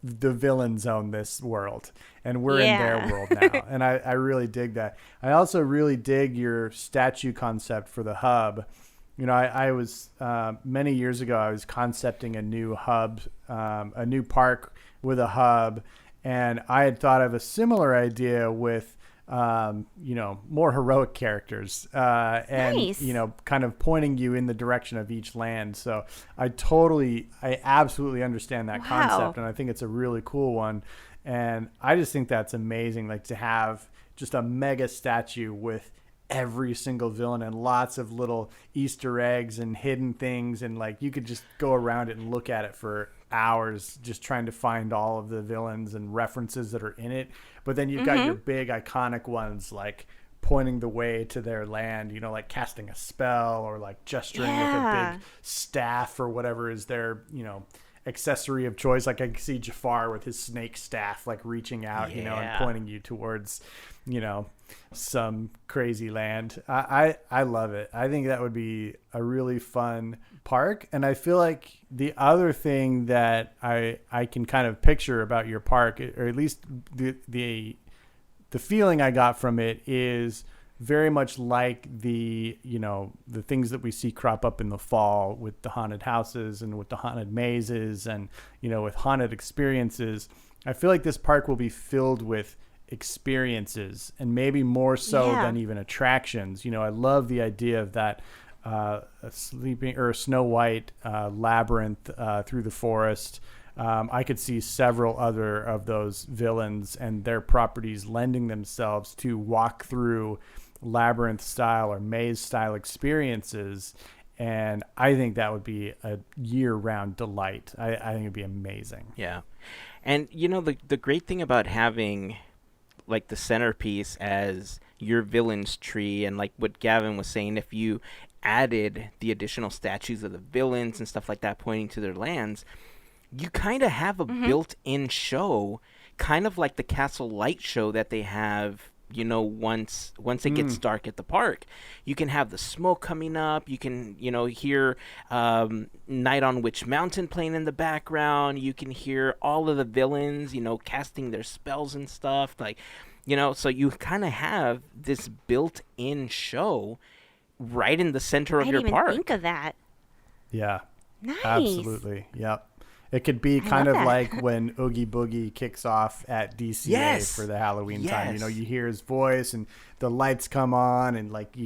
the villains own this world and we're in their world now. And I really dig that. I also really dig your statue concept for the hub. I was many years ago, I was concepting a new hub, a new park with a hub. And I had thought of a similar idea with, more heroic characters and, nice. Kind of pointing you in the direction of each land. So I absolutely understand that concept. And I think it's a really cool one. And I just think that's amazing, like to have just a mega statue with every single villain and lots of little Easter eggs and hidden things. And like you could just go around it and look at it for hours just trying to find all of the villains and references that are in it. But then you've got your big iconic ones like pointing the way to their land, like casting a spell or like gesturing with a big staff or whatever is their, accessory of choice. Like I can see Jafar with his snake staff like reaching out, and pointing you towards, some crazy land. I love it. I think that would be a really fun park. And I feel like the other thing that I can kind of picture about your park, or at least the feeling I got from it, is very much like the things that we see crop up in the fall with the haunted houses and with the haunted mazes and, with haunted experiences. I feel like this park will be filled with experiences, and maybe more so than even attractions. I love the idea of that sleeping or Snow White labyrinth through the forest. I could see several other of those villains and their properties lending themselves to walk through labyrinth style or maze style experiences. And I think that would be a year-round delight. I think it'd be amazing. Yeah. And, the great thing about having like the centerpiece as your villain's tree, and like what Gavin was saying, if you added the additional statues of the villains and stuff like that pointing to their lands, you kind of have a built-in show, kind of like the Castle Light show that they have, once it gets dark at the park. You can have the smoke coming up. You can, hear Night on Witch Mountain playing in the background. You can hear all of the villains, casting their spells and stuff. Like, so you kind of have this built-in show right in the center of your park. I didn't even think of that. Yeah. Nice. Absolutely. Yep. It could be kind of like when Oogie Boogie kicks off at DCA for the Halloween time. You hear his voice and the lights come on and like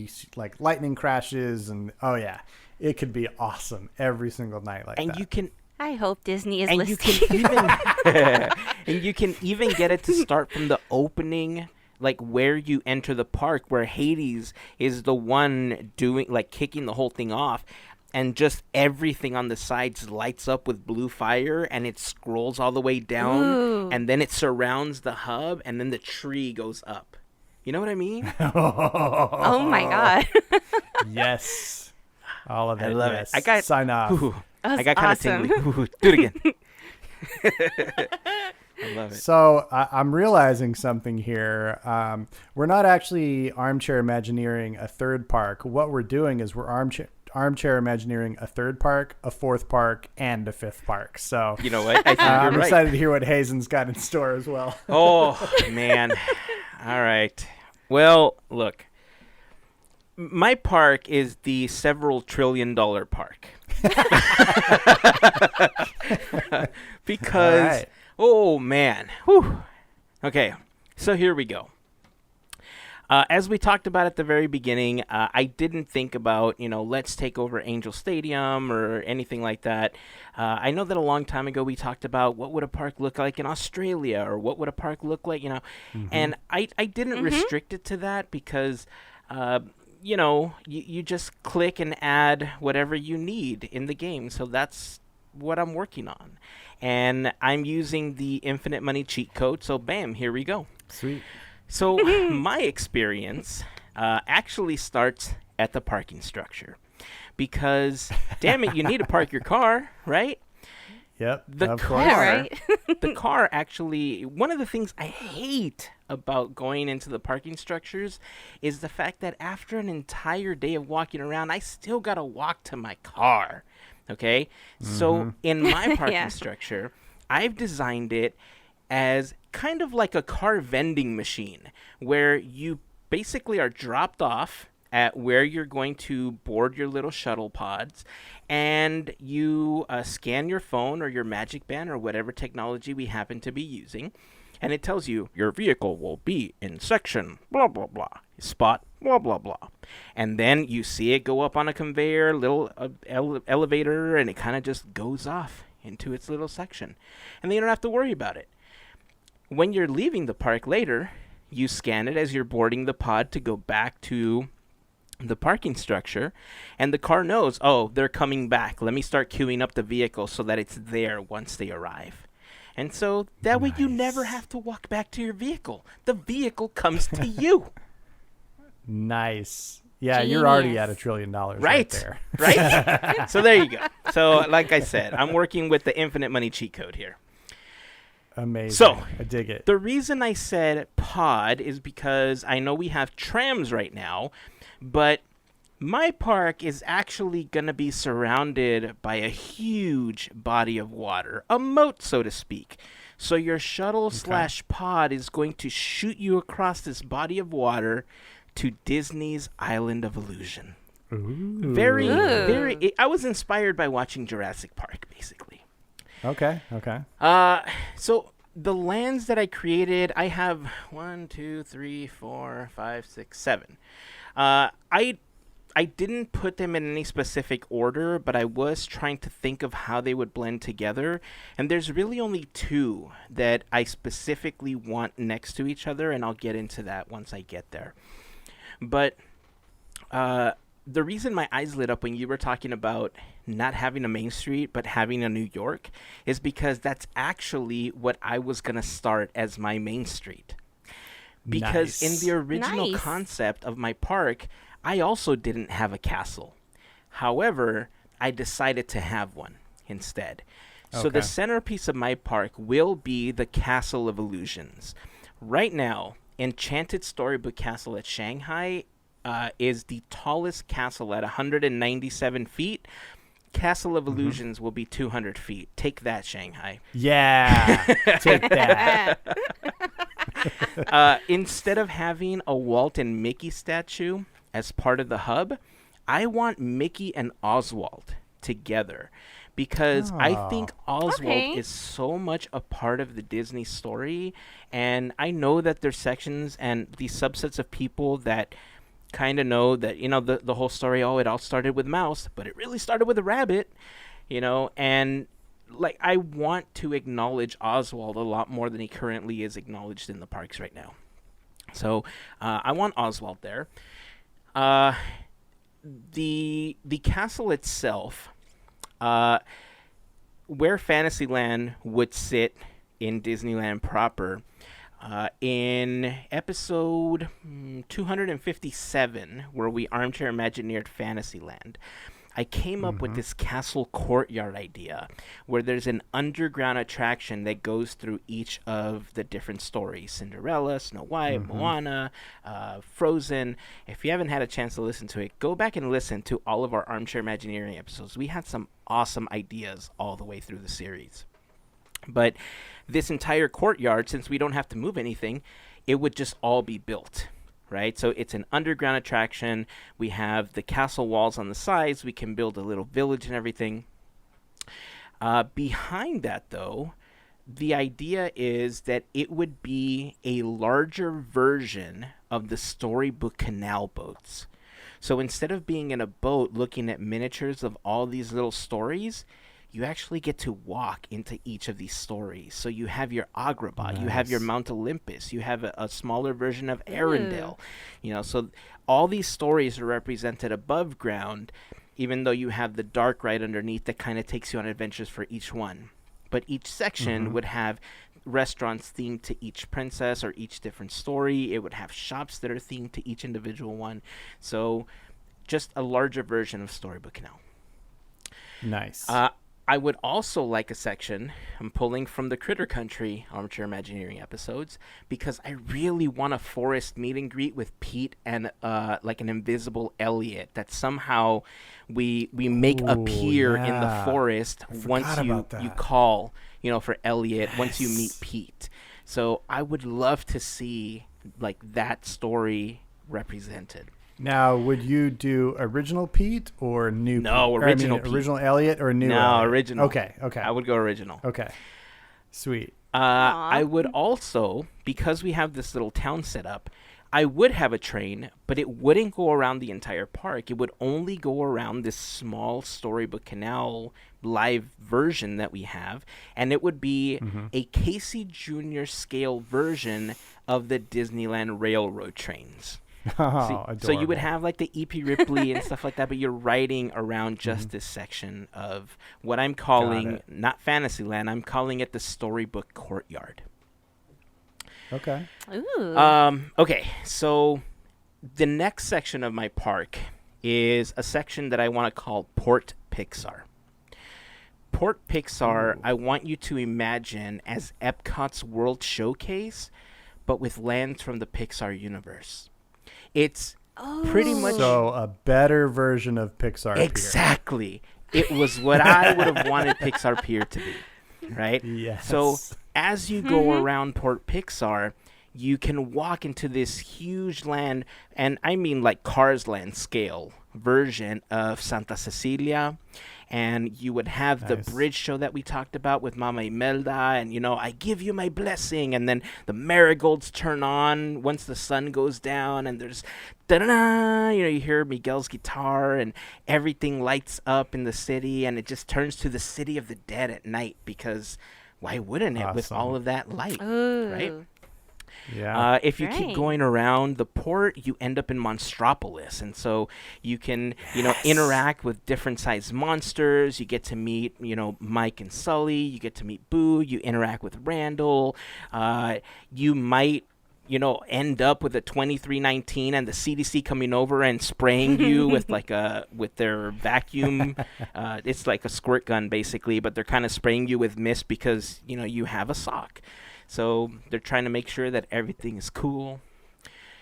lightning crashes and it could be awesome every single night like that. I hope Disney is listening. You can even get it to start from the opening, like where you enter the park, where Hades is the one doing kicking the whole thing off. And just everything on the sides lights up with blue fire, and it scrolls all the way down, and then it surrounds the hub, and then the tree goes up. You know what I mean? Oh my God. Yes. All of it. I love it. I got sign off. I got kind of tingly. Do it again. I love it. So I'm realizing something here. We're not actually Armchair Imagineering a third park. What we're doing is we're Armchair Imagineering a third park, a fourth park, and a fifth park. So You know what? I think you're I'm right. excited to hear what Heyzen's got in store as well. Oh, man. All right. Well, look. My park is the several $trillion park. Because, All right. oh, man. Whew. Okay, so here we go. As we talked about at the very beginning, I didn't think about, let's take over Angel Stadium or anything like that. I know that a long time ago we talked about what would a park look like in Australia or what would a park look like, And I didn't restrict it to that because, you just click and add whatever you need in the game. So that's what I'm working on. And I'm using the infinite money cheat code. So bam, here we go. Sweet. So my experience actually starts at the parking structure because, damn it, you need to park your car, right? Yep. The of car, course. Yeah, right? the car actually, one of the things I hate about going into the parking structures is the fact that after an entire day of walking around, I still got to walk to my car, okay? So in my parking Yeah. structure, I've designed it as kind of like a car vending machine where you basically are dropped off at where you're going to board your little shuttle pods, and you scan your phone or your Magic Band or whatever technology we happen to be using, and it tells you your vehicle will be in section blah blah blah, spot blah blah blah, and then you see it go up on a conveyor, little elevator, and it kind of just goes off into its little section, and then you don't have to worry about it. When you're leaving the park later, you scan it as you're boarding the pod to go back to the parking structure, and the car knows, oh, they're coming back. Let me start queuing up the vehicle so that it's there once they arrive. And so that way you never have to walk back to your vehicle. The vehicle comes to you. Nice. Yeah, you're already at Genius. $1 trillion right Right. there. Right? So there you go. So like I said, I'm working with the infinite money cheat code here. Amazing. So, I dig it. The reason I said pod is because I know we have trams right now, but my park is actually going to be surrounded by a huge body of water, a moat, so to speak. So your shuttle / pod is going to shoot you across this body of water to Disney's Island of Illusion. Ooh. Very. I was inspired by watching Jurassic Park, basically. Okay. So the lands that I created, I have 1, 2, 3, 4, 5, 6, 7. I didn't put them in any specific order, but I was trying to think of how they would blend together. And there's really only 2 that I specifically want next to each other, and I'll get into that once I get there. But the reason my eyes lit up when you were talking about not having a Main Street but having a New York is because that's actually what I was going to start as my Main Street. Because in the original Nice. concept of my park, I also didn't have a castle. However, I decided to have one instead. So the Okay. centerpiece of my park will be the Castle of Illusions. Right now, Enchanted Storybook Castle at Shanghai is the tallest castle at 197 feet. Castle of Illusions will be 200 feet. Take that, Shanghai. Yeah. Take that. Instead of having a Walt and Mickey statue as part of the hub, I want Mickey and Oswald together because I think Oswald is so much a part of the Disney story, and I know that there's sections and these subsets of people that kind of know that, the whole story, it all started with Mouse, but it really started with a rabbit, and like I want to acknowledge Oswald a lot more than he currently is acknowledged in the parks right now. So I want Oswald there. The castle itself, where Fantasyland would sit in Disneyland proper, in episode 257, where we Armchair Imagineered Fantasyland, I came up with this castle courtyard idea where there's an underground attraction that goes through each of the different stories: Cinderella, Snow White, Moana, Frozen. If you haven't had a chance to listen to it, go back and listen to all of our Armchair Imagineering episodes. We had some awesome ideas all the way through the series. But this entire courtyard, since we don't have to move anything, it would just all be built. Right? So it's an underground attraction. We have the castle walls on the sides. We can build a little village and everything. Behind that, though, the idea is that it would be a larger version of the storybook canal boats. So instead of being in a boat looking at miniatures of all these little stories, you actually get to walk into each of these stories. So you have your Agrabah, you have your Mount Olympus, you have a smaller version of Arendelle. So all these stories are represented above ground, even though you have the dark right underneath that kind of takes you on adventures for each one. But each section would have restaurants themed to each princess or each different story. It would have shops that are themed to each individual one. So just a larger version of Storybook Canal. Nice. I would also like a section, I'm pulling from the Critter Country Armchair Imagineering episodes, because I really want a forest meet and greet with Pete and like an invisible Elliot that somehow we make appear in the forest once you call, for Elliot, once you meet Pete. So I would love to see like that story represented. Now, would you do original Pete or new Pete? No, original Pete. Original Elliot or new No, Elliot? original. Okay. I would go original. Okay. Sweet. I would also, because we have this little town set up, I would have a train, but it wouldn't go around the entire park. It would only go around this small Storybook Canal live version that we have, and it would be a Casey Jr. scale version of the Disneyland railroad trains. So you would have like the E.P. Ripley and stuff like that, but you're riding around just this section of what I'm calling not Fantasyland. I'm calling it the Storybook Courtyard. Okay. Ooh. Okay, so the next section of my park is a section that I want to call Port Pixar. Port Pixar, I want you to imagine as Epcot's World Showcase, but with lands from the Pixar universe. It's pretty much... So a better version of Pixar Exactly. Pier. It was what I would have wanted Pixar Pier to be, right? Yes. So as you go around Port Pixar, you can walk into this huge land, and I mean like Cars Land scale version of Santa Cecilia. And you would have the bridge show that we talked about with Mama Imelda, and, I give you my blessing. And then the marigolds turn on once the sun goes down, and there's, da-da-da, you hear Miguel's guitar, and everything lights up in the city, and it just turns to the city of the dead at night, because why wouldn't it with all of that light, right? Yeah. If you keep going around the port, you end up in Monstropolis. And so you can, interact with different sized monsters. You get to meet, Mike and Sully. You get to meet Boo. You interact with Randall. You might, end up with a 2319 and the CDC coming over and spraying you with with their vacuum. It's like a squirt gun basically, but they're kind of spraying you with mist because, you have a sock. So they're trying to make sure that everything is cool.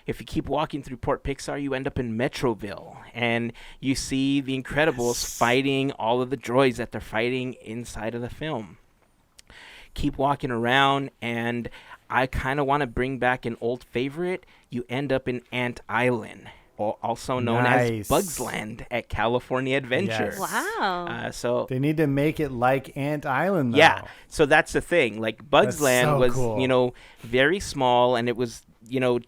If you keep walking through Port Pixar, you end up in Metroville, and you see the Incredibles fighting all of the droids that they're fighting inside of the film. Keep walking around, and I kind of want to bring back an old favorite. You end up in Ant Island, also known as Bugs Land at California Adventure. Yes. Wow. So they need to make it like Ant Island, though. Yeah, so that's the thing. Like Bugs Land was, cool. very small, and it was,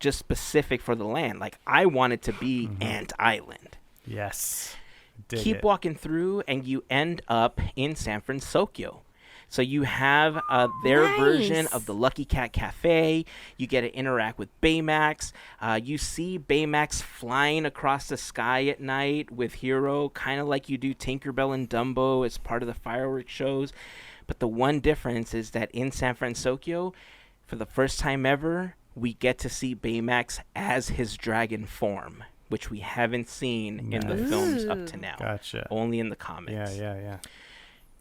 just specific for the land. Like I wanted to be Ant Island. Yes. Keep walking through, and you end up in San Francisco. So you have their version of the Lucky Cat Cafe. You get to interact with Baymax. You see Baymax flying across the sky at night with Hero, kind of like you do Tinkerbell and Dumbo as part of the fireworks shows. But the one difference is that in San Francisco, for the first time ever, we get to see Baymax as his dragon form, which we haven't seen in the films up to now. Gotcha. Only in the comics. Yeah.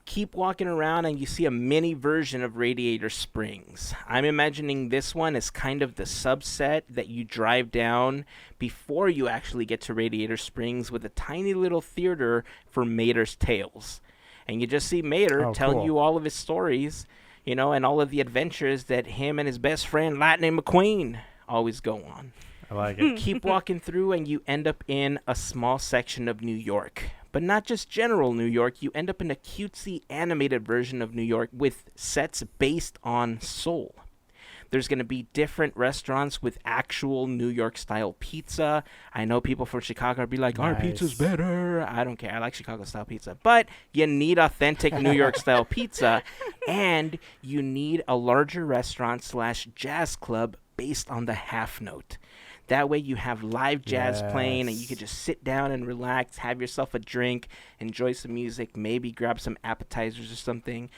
Keep walking around and you see a mini version of Radiator Springs. I'm imagining this one as kind of the subset that you drive down before you actually get to Radiator Springs, with a tiny little theater for Mater's tales. And you just see Mater telling you all of his stories, and all of the adventures that him and his best friend Lightning McQueen always go on. I like it. Keep walking through and you end up in a small section of New York. But not just general New York, you end up in a cutesy animated version of New York with sets based on Seoul. There's going to be different restaurants with actual New York-style pizza. I know people from Chicago will be like, our pizza's better. I don't care. I like Chicago-style pizza. But you need authentic New York-style pizza, and you need a larger restaurant/jazz club based on the half note. That way you have live jazz playing and you can just sit down and relax, have yourself a drink, enjoy some music, maybe grab some appetizers or something.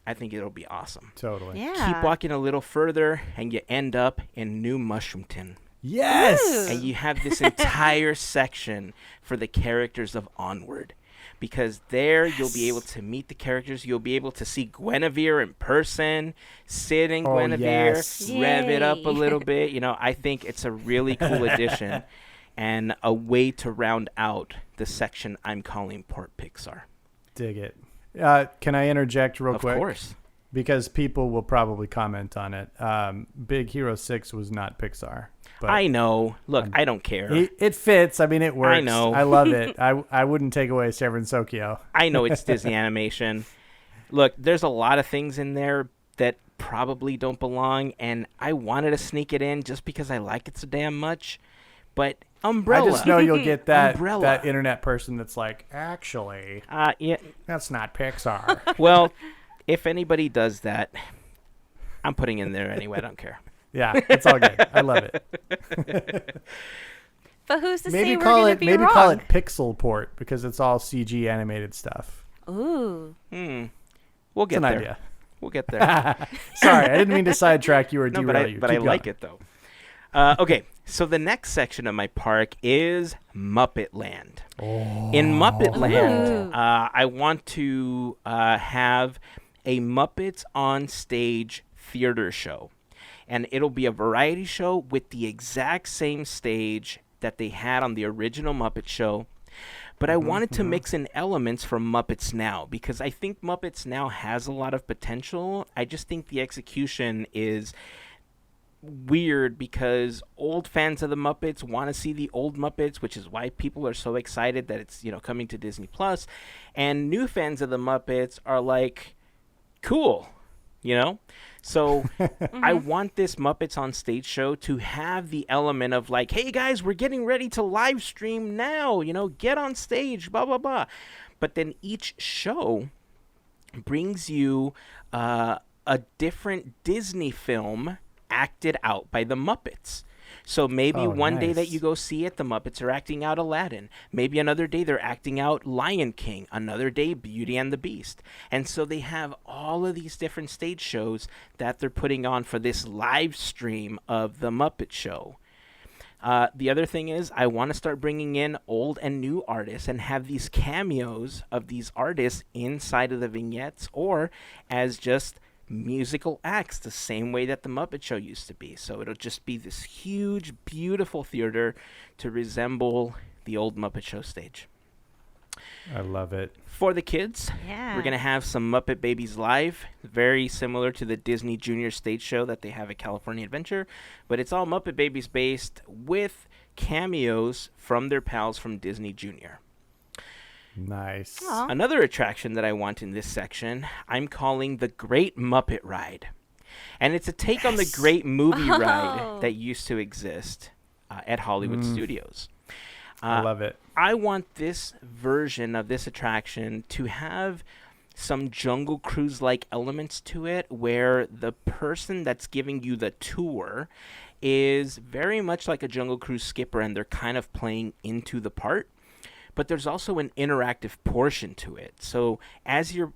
I think it'll be awesome. Totally. Yeah. Keep walking a little further and you end up in New Mushroomton. Yes! Ooh. And you have this entire section for the characters of Onward. Because there you'll be able to meet the characters. You'll be able to see Guinevere in person, sit in Guinevere, rev it up a little bit. I think it's a really cool addition and a way to round out the section I'm calling Port Pixar. Dig it. Can I interject real quick? Of course. Because people will probably comment on it. Big Hero 6 was not Pixar. But I know. Look, I don't care. It fits. I mean, it works. I know. I love it. I wouldn't take away Severin Sokyo. I know it's Disney animation. Look, there's a lot of things in there that probably don't belong, and I wanted to sneak it in just because I like it so damn much. But Umbrella. I just know you'll get that Umbrella. that internet person that's like, actually, Yeah. that's not Pixar. Well, if anybody does that, I'm putting it in there anyway. I don't care. Yeah, it's all good. I love it. But who's to Maybe say we're call going it to be maybe wrong? call it Pixel Port because it's all CG animated stuff. Ooh. We'll get It's an there. idea. We'll get there. Sorry, I didn't mean to sidetrack you or No, derail you. but I Keep like going. it, though. Okay, so the next section of my park is Muppet Land. In Muppet Land, I want to have a Muppets on Stage theater show. And it'll be a variety show with the exact same stage that they had on the original Muppet Show. But I wanted to mix in elements from Muppets Now because I think Muppets Now has a lot of potential. I just think the execution is weird because old fans of the Muppets want to see the old Muppets, which is why people are so excited that it's, coming to Disney Plus. And new fans of the Muppets are like, cool, So I want this Muppets on Stage show to have the element of like, hey guys, we're getting ready to live stream now, get on stage, blah, blah, blah. But then each show brings you a different Disney film acted out by the Muppets. So maybe one day that you go see it, the Muppets are acting out Aladdin. Maybe another day they're acting out Lion King. Another day, Beauty and the Beast. And so they have all of these different stage shows that they're putting on for this live stream of the Muppet Show. The other thing is I want to start bringing in old and new artists and have these cameos of these artists inside of the vignettes or as just musical acts the same way that the Muppet Show used to be. So it'll just be this huge, beautiful theater to resemble the old Muppet Show stage. I love it. For the kids, Yeah. we're going to have some Muppet Babies Live, very similar to the Disney Junior stage show that they have at California Adventure, but it's all Muppet Babies based with cameos from their pals from Disney Junior. Nice. Aw. Another attraction that I want in this section, I'm calling the Great Muppet Ride. And it's a take on the Great Movie Ride that used to exist at Hollywood Studios. I love it. I want this version of this attraction to have some Jungle Cruise-like elements to it where the person that's giving you the tour is very much like a Jungle Cruise skipper and they're kind of playing into the part. But there's also an interactive portion to it. So as you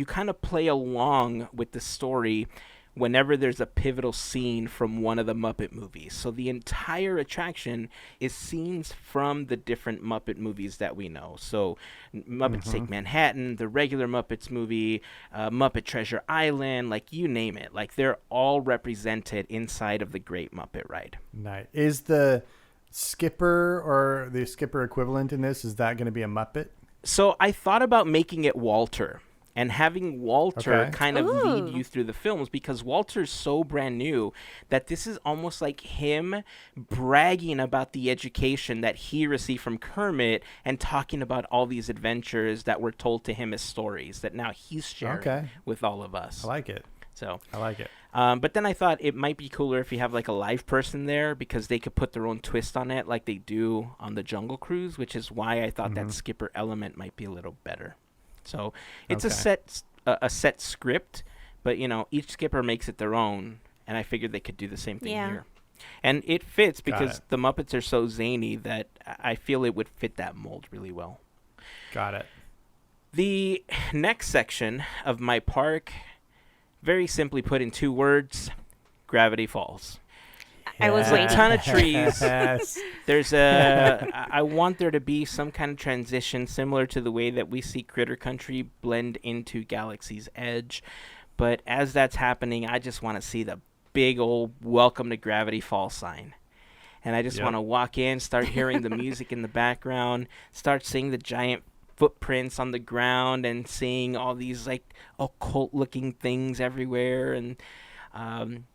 kind of play along with the story whenever there's a pivotal scene from one of the Muppet movies. So the entire attraction is scenes from the different Muppet movies that we know. So Muppets Take Manhattan, the regular Muppets movie, Muppet Treasure Island, like you name it. Like they're all represented inside of the Great Muppet Ride. Nice. Is the skipper or the skipper equivalent in this, is that going to be a Muppet? So I thought about making it Walter and having Walter kind of lead you through the films, because Walter's so brand new that this is almost like him bragging about the education that he received from Kermit and talking about all these adventures that were told to him as stories that now he's sharing with all of us. I like it. So I like it. But then I thought it might be cooler if you have like a live person there, because they could put their own twist on it like they do on the Jungle Cruise, which is why I thought that skipper element might be a little better. So it's a set script, but you know, each skipper makes it their own, and I figured they could do the same thing here. And it fits because the Muppets are so zany that I feel it would fit that mold really well. Got it. The next section of my park, very simply put in 2 words, Gravity Falls. I was waiting. A ton of trees. There's I want there to be some kind of transition similar to the way that we see Critter Country blend into Galaxy's Edge. But as that's happening, I just want to see the big old Welcome to Gravity Falls sign. And I just want to walk in, start hearing the music in the background, start seeing the giant footprints on the ground and seeing all these like occult looking things everywhere. And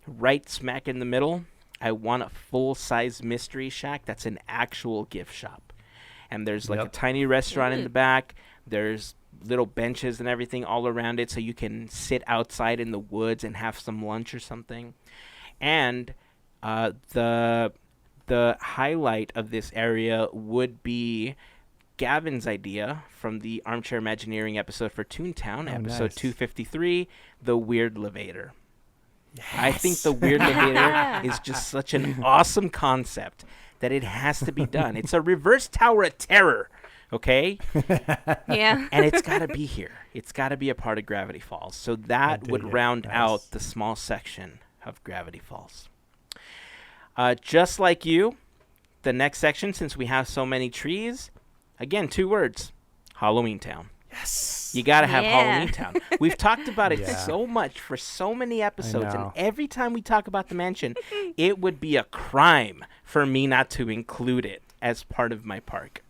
right smack in the middle, I want a full-size Mystery Shack that's an actual gift shop. And there's like a tiny restaurant in the back. There's little benches and everything all around it so you can sit outside in the woods and have some lunch or something. And the highlight of this area would be Gavin's idea from the Armchair Imagineering episode for Toontown, episode 253, The Weird Levator. Yes. I think the Weird Levator is just such an awesome concept that it has to be done. It's a reverse Tower of Terror, okay? Yeah. And it's got to be here. It's got to be a part of Gravity Falls. So that would round out the small section of Gravity Falls. Just like you, the next section, since we have so many trees, again, 2 words, Halloween Town. Yes. You got to have Halloween Town. We've talked about it so much for so many episodes, and every time we talk about the mansion, it would be a crime for me not to include it as part of my park.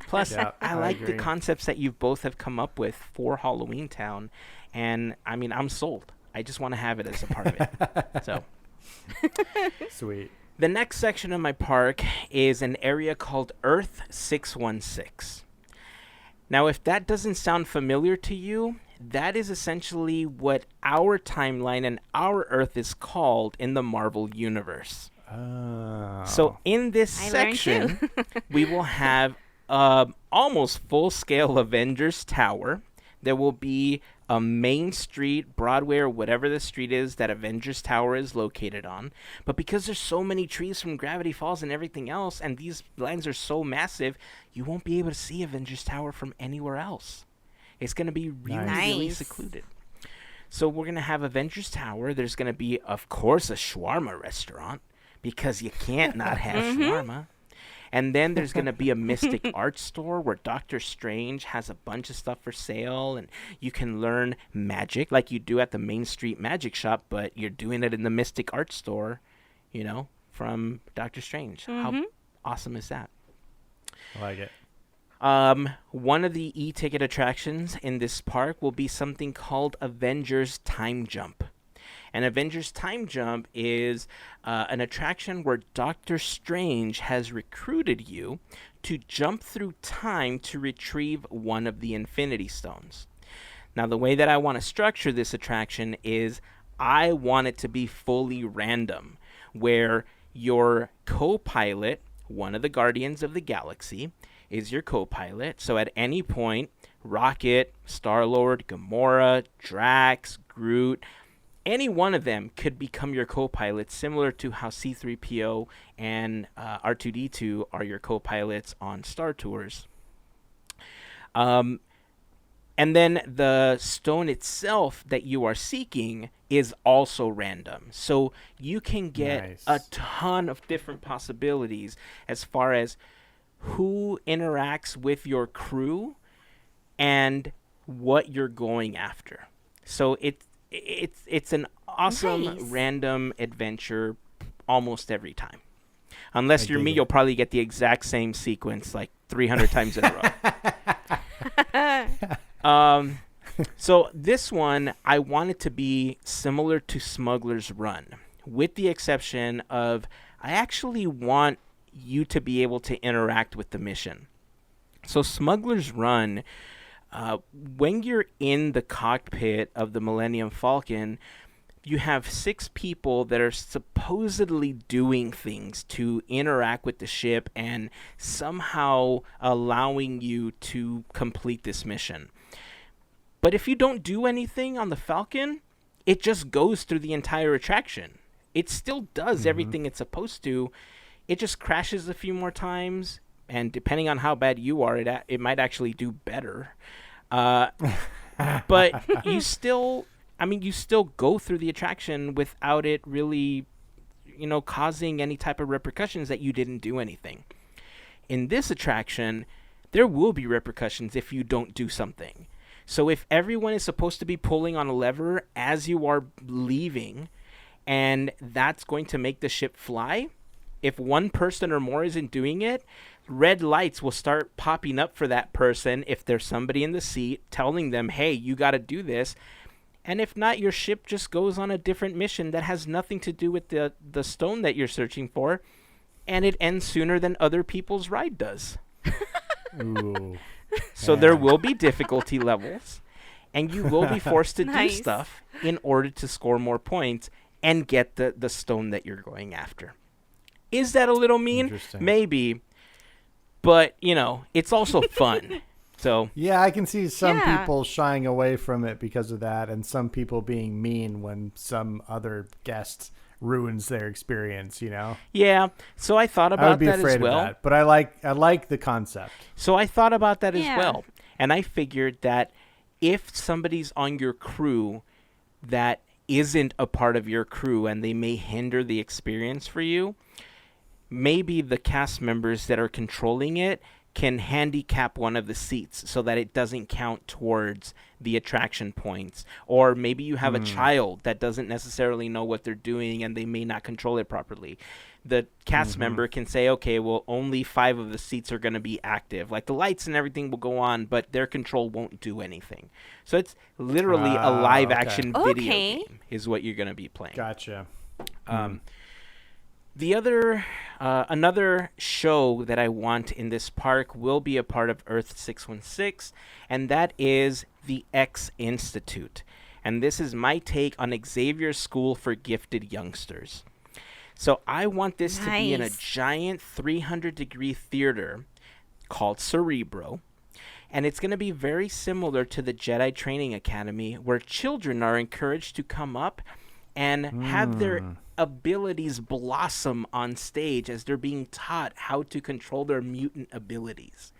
Plus, I like the concepts that you both have come up with for Halloween Town, and I mean, I'm sold. I just want to have it as a part of it. So, sweet. The next section of my park is an area called Earth 616. Now, if that doesn't sound familiar to you, that is essentially what our timeline and our Earth is called in the Marvel Universe. Oh. So in this section, we will have almost full-scale Avengers Tower. There will be a main street, Broadway, or whatever the street is that Avengers Tower is located on. But because there's so many trees from Gravity Falls and everything else, and these lines are so massive, you won't be able to see Avengers Tower from anywhere else. It's going to be really secluded. So we're going to have Avengers Tower. There's going to be, of course, a shawarma restaurant, because you can't not have shawarma. And then there's going to be a mystic art store where Doctor Strange has a bunch of stuff for sale, and you can learn magic like you do at the Main Street Magic Shop, but you're doing it in the mystic art store, you know, from Doctor Strange. How awesome is that? I like it. One of the e-ticket attractions in this park will be something called Avengers Time Jump. And Avengers Time Jump is an attraction where Doctor Strange has recruited you to jump through time to retrieve one of the Infinity Stones. Now, the way that I want to structure this attraction is I want it to be fully random, where your co-pilot, one of the Guardians of the Galaxy, is your co-pilot. So at any point, Rocket, Star-Lord, Gamora, Drax, Groot, any one of them could become your co-pilot, similar to how C-3PO and R2-D2 are your co-pilots on Star Tours. And then the stone itself that you are seeking is also random. So you can get a ton of different possibilities as far as who interacts with your crew and what you're going after. So it's an awesome random adventure almost every time. Unless you're me, you'll probably get the exact same sequence like 300 times in a row. So this one, I want it to be similar to Smuggler's Run, with the exception of I actually want you to be able to interact with the mission. So Smuggler's Run, when you're in the cockpit of the Millennium Falcon, you have 6 people that are supposedly doing things to interact with the ship and somehow allowing you to complete this mission. But if you don't do anything on the Falcon, it just goes through the entire attraction. It still does everything it's supposed to. It just crashes a few more times, and depending on how bad you are, it might actually do better. But you still go through the attraction without it really, causing any type of repercussions that you didn't do anything. In this attraction, there will be repercussions if you don't do something. So if everyone is supposed to be pulling on a lever as you are leaving, and that's going to make the ship fly, if one person or more isn't doing it, red lights will start popping up for that person if there's somebody in the seat telling them, hey, you got to do this. And if not, your ship just goes on a different mission that has nothing to do with the stone that you're searching for, and it ends sooner than other people's ride does. Ooh. So there will be difficulty levels, and you will be forced to do stuff in order to score more points and get the stone that you're going after. Is that a little mean? Maybe. But, it's also fun. So yeah, I can see some people shying away from it because of that, and some people being mean when some other guest ruins their experience, Yeah. So I thought about that as well. I would be afraid of that, but I like the concept. So I thought about that as well. And I figured that if somebody's on your crew that isn't a part of your crew and they may hinder the experience for you, maybe the cast members that are controlling it can handicap one of the seats so that it doesn't count towards the attraction points. Or maybe you have a child that doesn't necessarily know what they're doing and they may not control it properly. The cast member can say, okay, well, only 5 of the seats are going to be active. Like the lights and everything will go on, but their control won't do anything. So it's literally a live action video game is what you're going to be playing. Gotcha. The other, another show that I want in this park will be a part of Earth 616, and that is the X Institute. And this is my take on Xavier's School for Gifted Youngsters. So I want this to be in a giant 300-degree theater called Cerebro. And it's going to be very similar to the Jedi Training Academy, where children are encouraged to come up and have their abilities blossom on stage as they're being taught how to control their mutant abilities.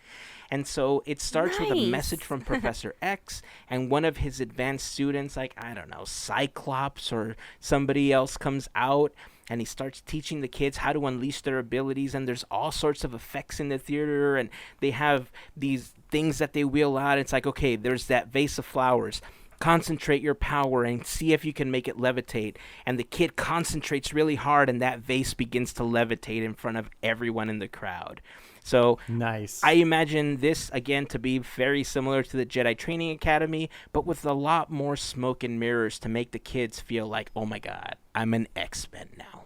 And so it starts with a message from Professor X, and one of his advanced students, like, I don't know, Cyclops or somebody else comes out, and he starts teaching the kids how to unleash their abilities, and there's all sorts of effects in the theater, and they have these things that they wheel out. It's like, okay, there's that vase of flowers. Concentrate your power and see if you can make it levitate. And the kid concentrates really hard, and that vase begins to levitate in front of everyone in the crowd. So nice. I imagine this, again, to be very similar to the Jedi Training Academy, but with a lot more smoke and mirrors to make the kids feel like, oh my God, I'm an X-Men now.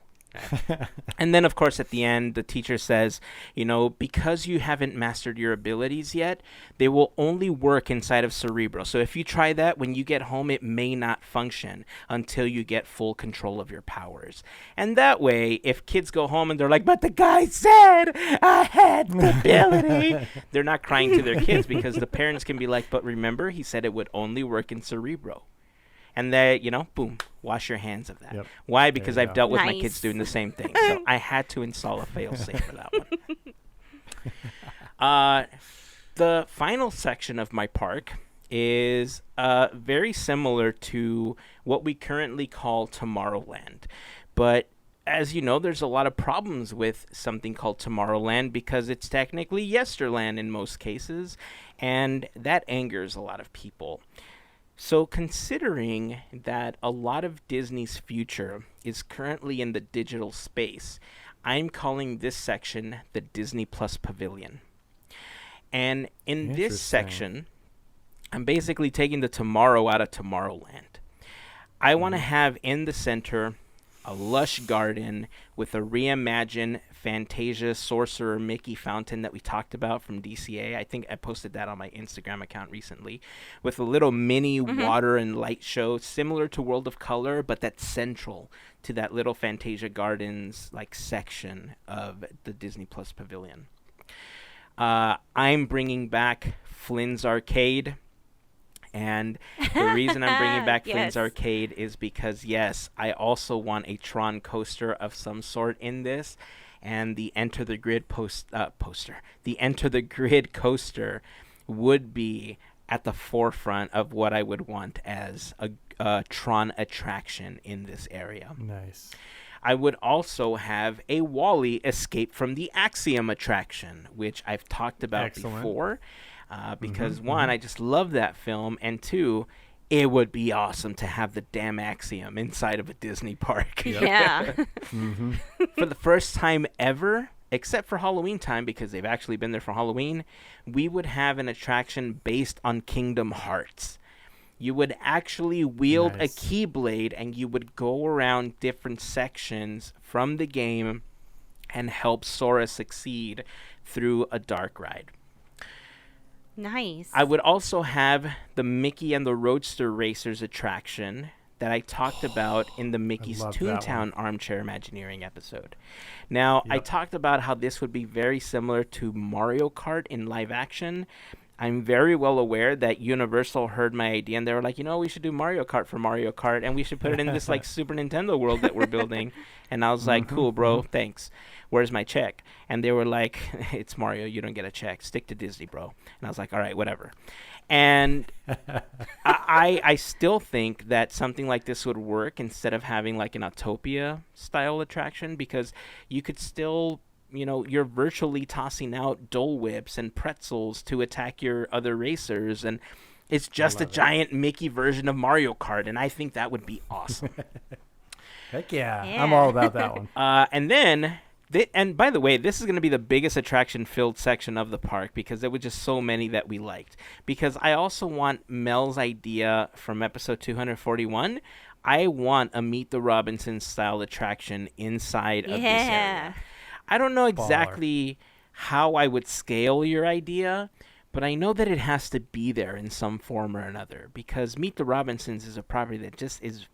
And then, of course, at the end, the teacher says, because you haven't mastered your abilities yet, they will only work inside of Cerebro. So if you try that, when you get home, it may not function until you get full control of your powers. And that way, if kids go home and they're like, but the guy said I had the ability, they're not crying to their kids, because the parents can be like, but remember, he said it would only work in Cerebro. And then, boom, wash your hands of that. Yep. Why? Because I've dealt with my kids doing the same thing. So I had to install a fail-safe for that one. The final section of my park is very similar to what we currently call Tomorrowland. But as you know, there's a lot of problems with something called Tomorrowland because it's technically Yesterland in most cases, and that angers a lot of people. So considering that a lot of Disney's future is currently in the digital space, I'm calling this section the Disney Plus Pavilion. And in this section, I'm basically taking the tomorrow out of Tomorrowland. I want to have in the center a lush garden with a reimagined Fantasia Sorcerer Mickey fountain that we talked about from DCA. I think I posted that on my Instagram account recently, with a little mini water and light show similar to World of Color, but that's central to that little Fantasia Gardens like section of the Disney Plus Pavilion. I'm bringing back Flynn's Arcade. And the reason I'm bringing back Flynn's Arcade is because, yes, I also want a Tron coaster of some sort in this. And the Enter the Grid the Enter the Grid coaster would be at the forefront of what I would want as a Tron attraction in this area. Nice. I would also have a Wall-E Escape from the Axiom attraction, which I've talked about before. Because one, I just love that film, and two, it would be awesome to have the damn Axiom inside of a Disney park. Yeah. For the first time ever, except for Halloween time, because they've actually been there for Halloween, we would have an attraction based on Kingdom Hearts. You would actually wield a Keyblade, and you would go around different sections from the game and help Sora succeed through a dark ride. Nice. I would also have the Mickey and the Roadster Racers attraction that I talked about in the Mickey's Toontown Armchair Imagineering episode. Now, I talked about how this would be very similar to Mario Kart in live action. I'm very well aware that Universal heard my idea, and they were like, we should do Mario Kart for Mario Kart, and we should put it in this like Super Nintendo world that we're building. And I was like, cool, bro, thanks. Where's my check? And they were like, it's Mario, you don't get a check. Stick to Disney, bro. And I was like, all right, whatever. And I still think that something like this would work instead of having like an Autopia-style attraction, because you could still, you're virtually tossing out Dole Whips and pretzels to attack your other racers, and it's just a giant Mickey version of Mario Kart, and I think that would be awesome. Heck yeah. I'm all about that one. And then... and by the way, this is going to be the biggest attraction-filled section of the park because there were just so many that we liked. Because I also want Mel's idea from episode 241. I want a Meet the Robinsons-style attraction inside of this area. I don't know exactly how I would scale your idea, but I know that it has to be there in some form or another because Meet the Robinsons is a property that just is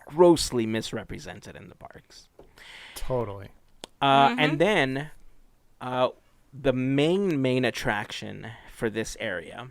grossly misrepresented in the parks. Totally. And then the main attraction for this area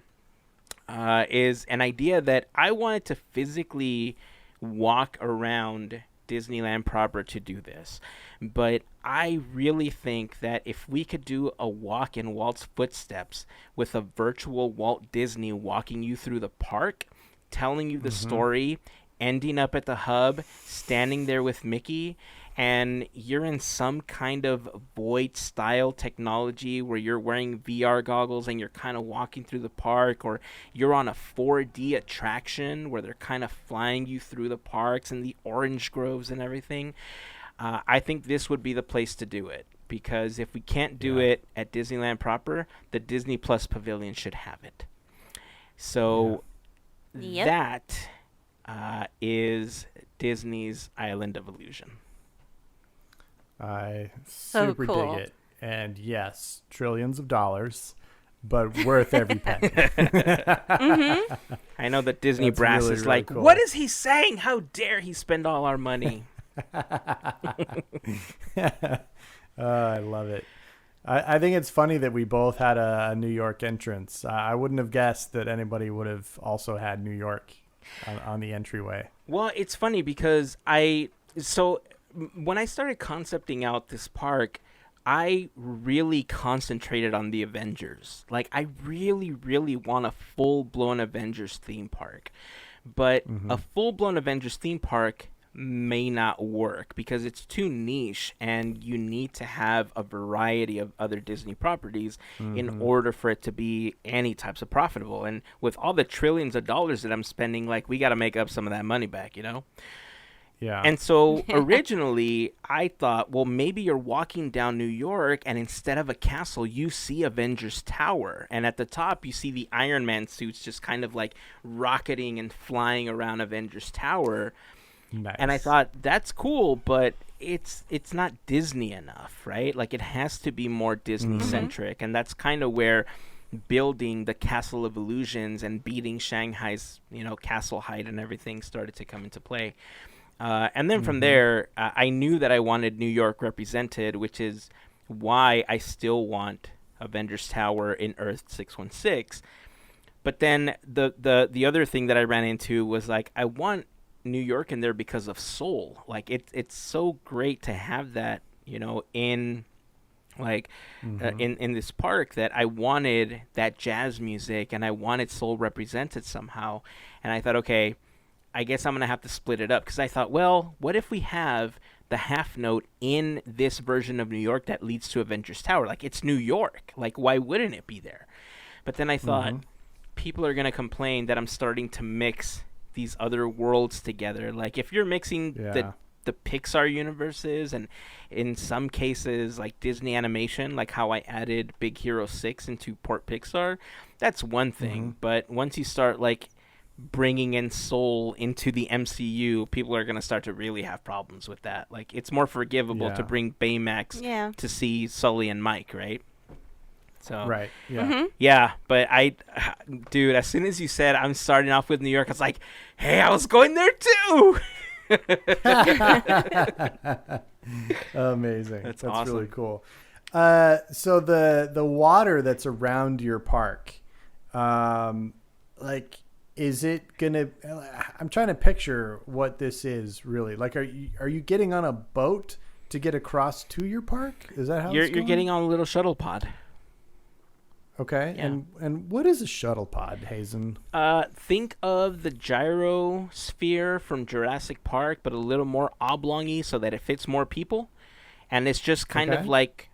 is an idea that I wanted to physically walk around Disneyland proper to do this. But I really think that if we could do a walk in Walt's footsteps with a virtual Walt Disney walking you through the park, telling you the story, ending up at the hub, standing there with Mickey, and you're in some kind of void-style technology where you're wearing VR goggles and you're kind of walking through the park, or you're on a 4D attraction where they're kind of flying you through the parks and the orange groves and everything. I think this would be the place to do it, because if we can't do it at Disneyland proper, the Disney Plus Pavilion should have it. So that is Disney's Island of Illusion. I super dig it. And yes, trillions of dollars, but worth every penny. I know that Disney brass is like, cool. What is he saying? How dare he spend all our money? I love it. I think it's funny that we both had a New York entrance. I wouldn't have guessed that anybody would have also had New York on the entryway. Well, it's funny because when I started concepting out this park, I really concentrated on the Avengers. Like, I really, really want a full-blown Avengers theme park. But a full-blown Avengers theme park may not work because it's too niche, and you need to have a variety of other Disney properties in order for it to be any types of profitable. And with all the trillions of dollars that I'm spending, like, we got to make up some of that money back, you know? Yeah. And so originally I thought, well, maybe you're walking down New York and instead of a castle, you see Avengers Tower. And at the top, you see the Iron Man suits just kind of like rocketing and flying around Avengers Tower. Nice. And I thought, that's cool, but it's not Disney enough, right? Like, it has to be more Disney-centric. And that's kind of where building the Castle of Illusions and beating Shanghai's, castle height and everything started to come into play. And then from there, I knew that I wanted New York represented, which is why I still want Avengers Tower in Earth 616. But then the other thing that I ran into was, like, I want New York in there because of soul. Like, it's so great to have that, in like in this park, that I wanted that jazz music and I wanted soul represented somehow. And I thought, okay, I guess I'm going to have to split it up, because I thought, well, what if we have the half note in this version of New York that leads to Avengers Tower? Like, it's New York. Like, why wouldn't it be there? But then I thought, people are going to complain that I'm starting to mix these other worlds together. Like, if you're mixing the Pixar universes, and in some cases, like Disney animation, like how I added Big Hero 6 into Port Pixar, that's one thing. But once you start, like, bringing in soul into the MCU, people are going to start to really have problems with that. Like, it's more forgivable to bring Baymax to see Sully and Mike, right? So right, yeah. Yeah, but dude, as soon as you said I'm starting off with New York, I was like, hey, I was going there too. Amazing. That's awesome. Really cool. So the water that's around your park, like, is it gonna? I'm trying to picture what this is really. Like, are you getting on a boat to get across to your park? Is that how you're going? getting on a little shuttle pod? Okay, yeah. And what is a shuttle pod, Heyzen? Think of the gyrosphere from Jurassic Park, but a little more oblong-y so that it fits more people, and it's just kind of like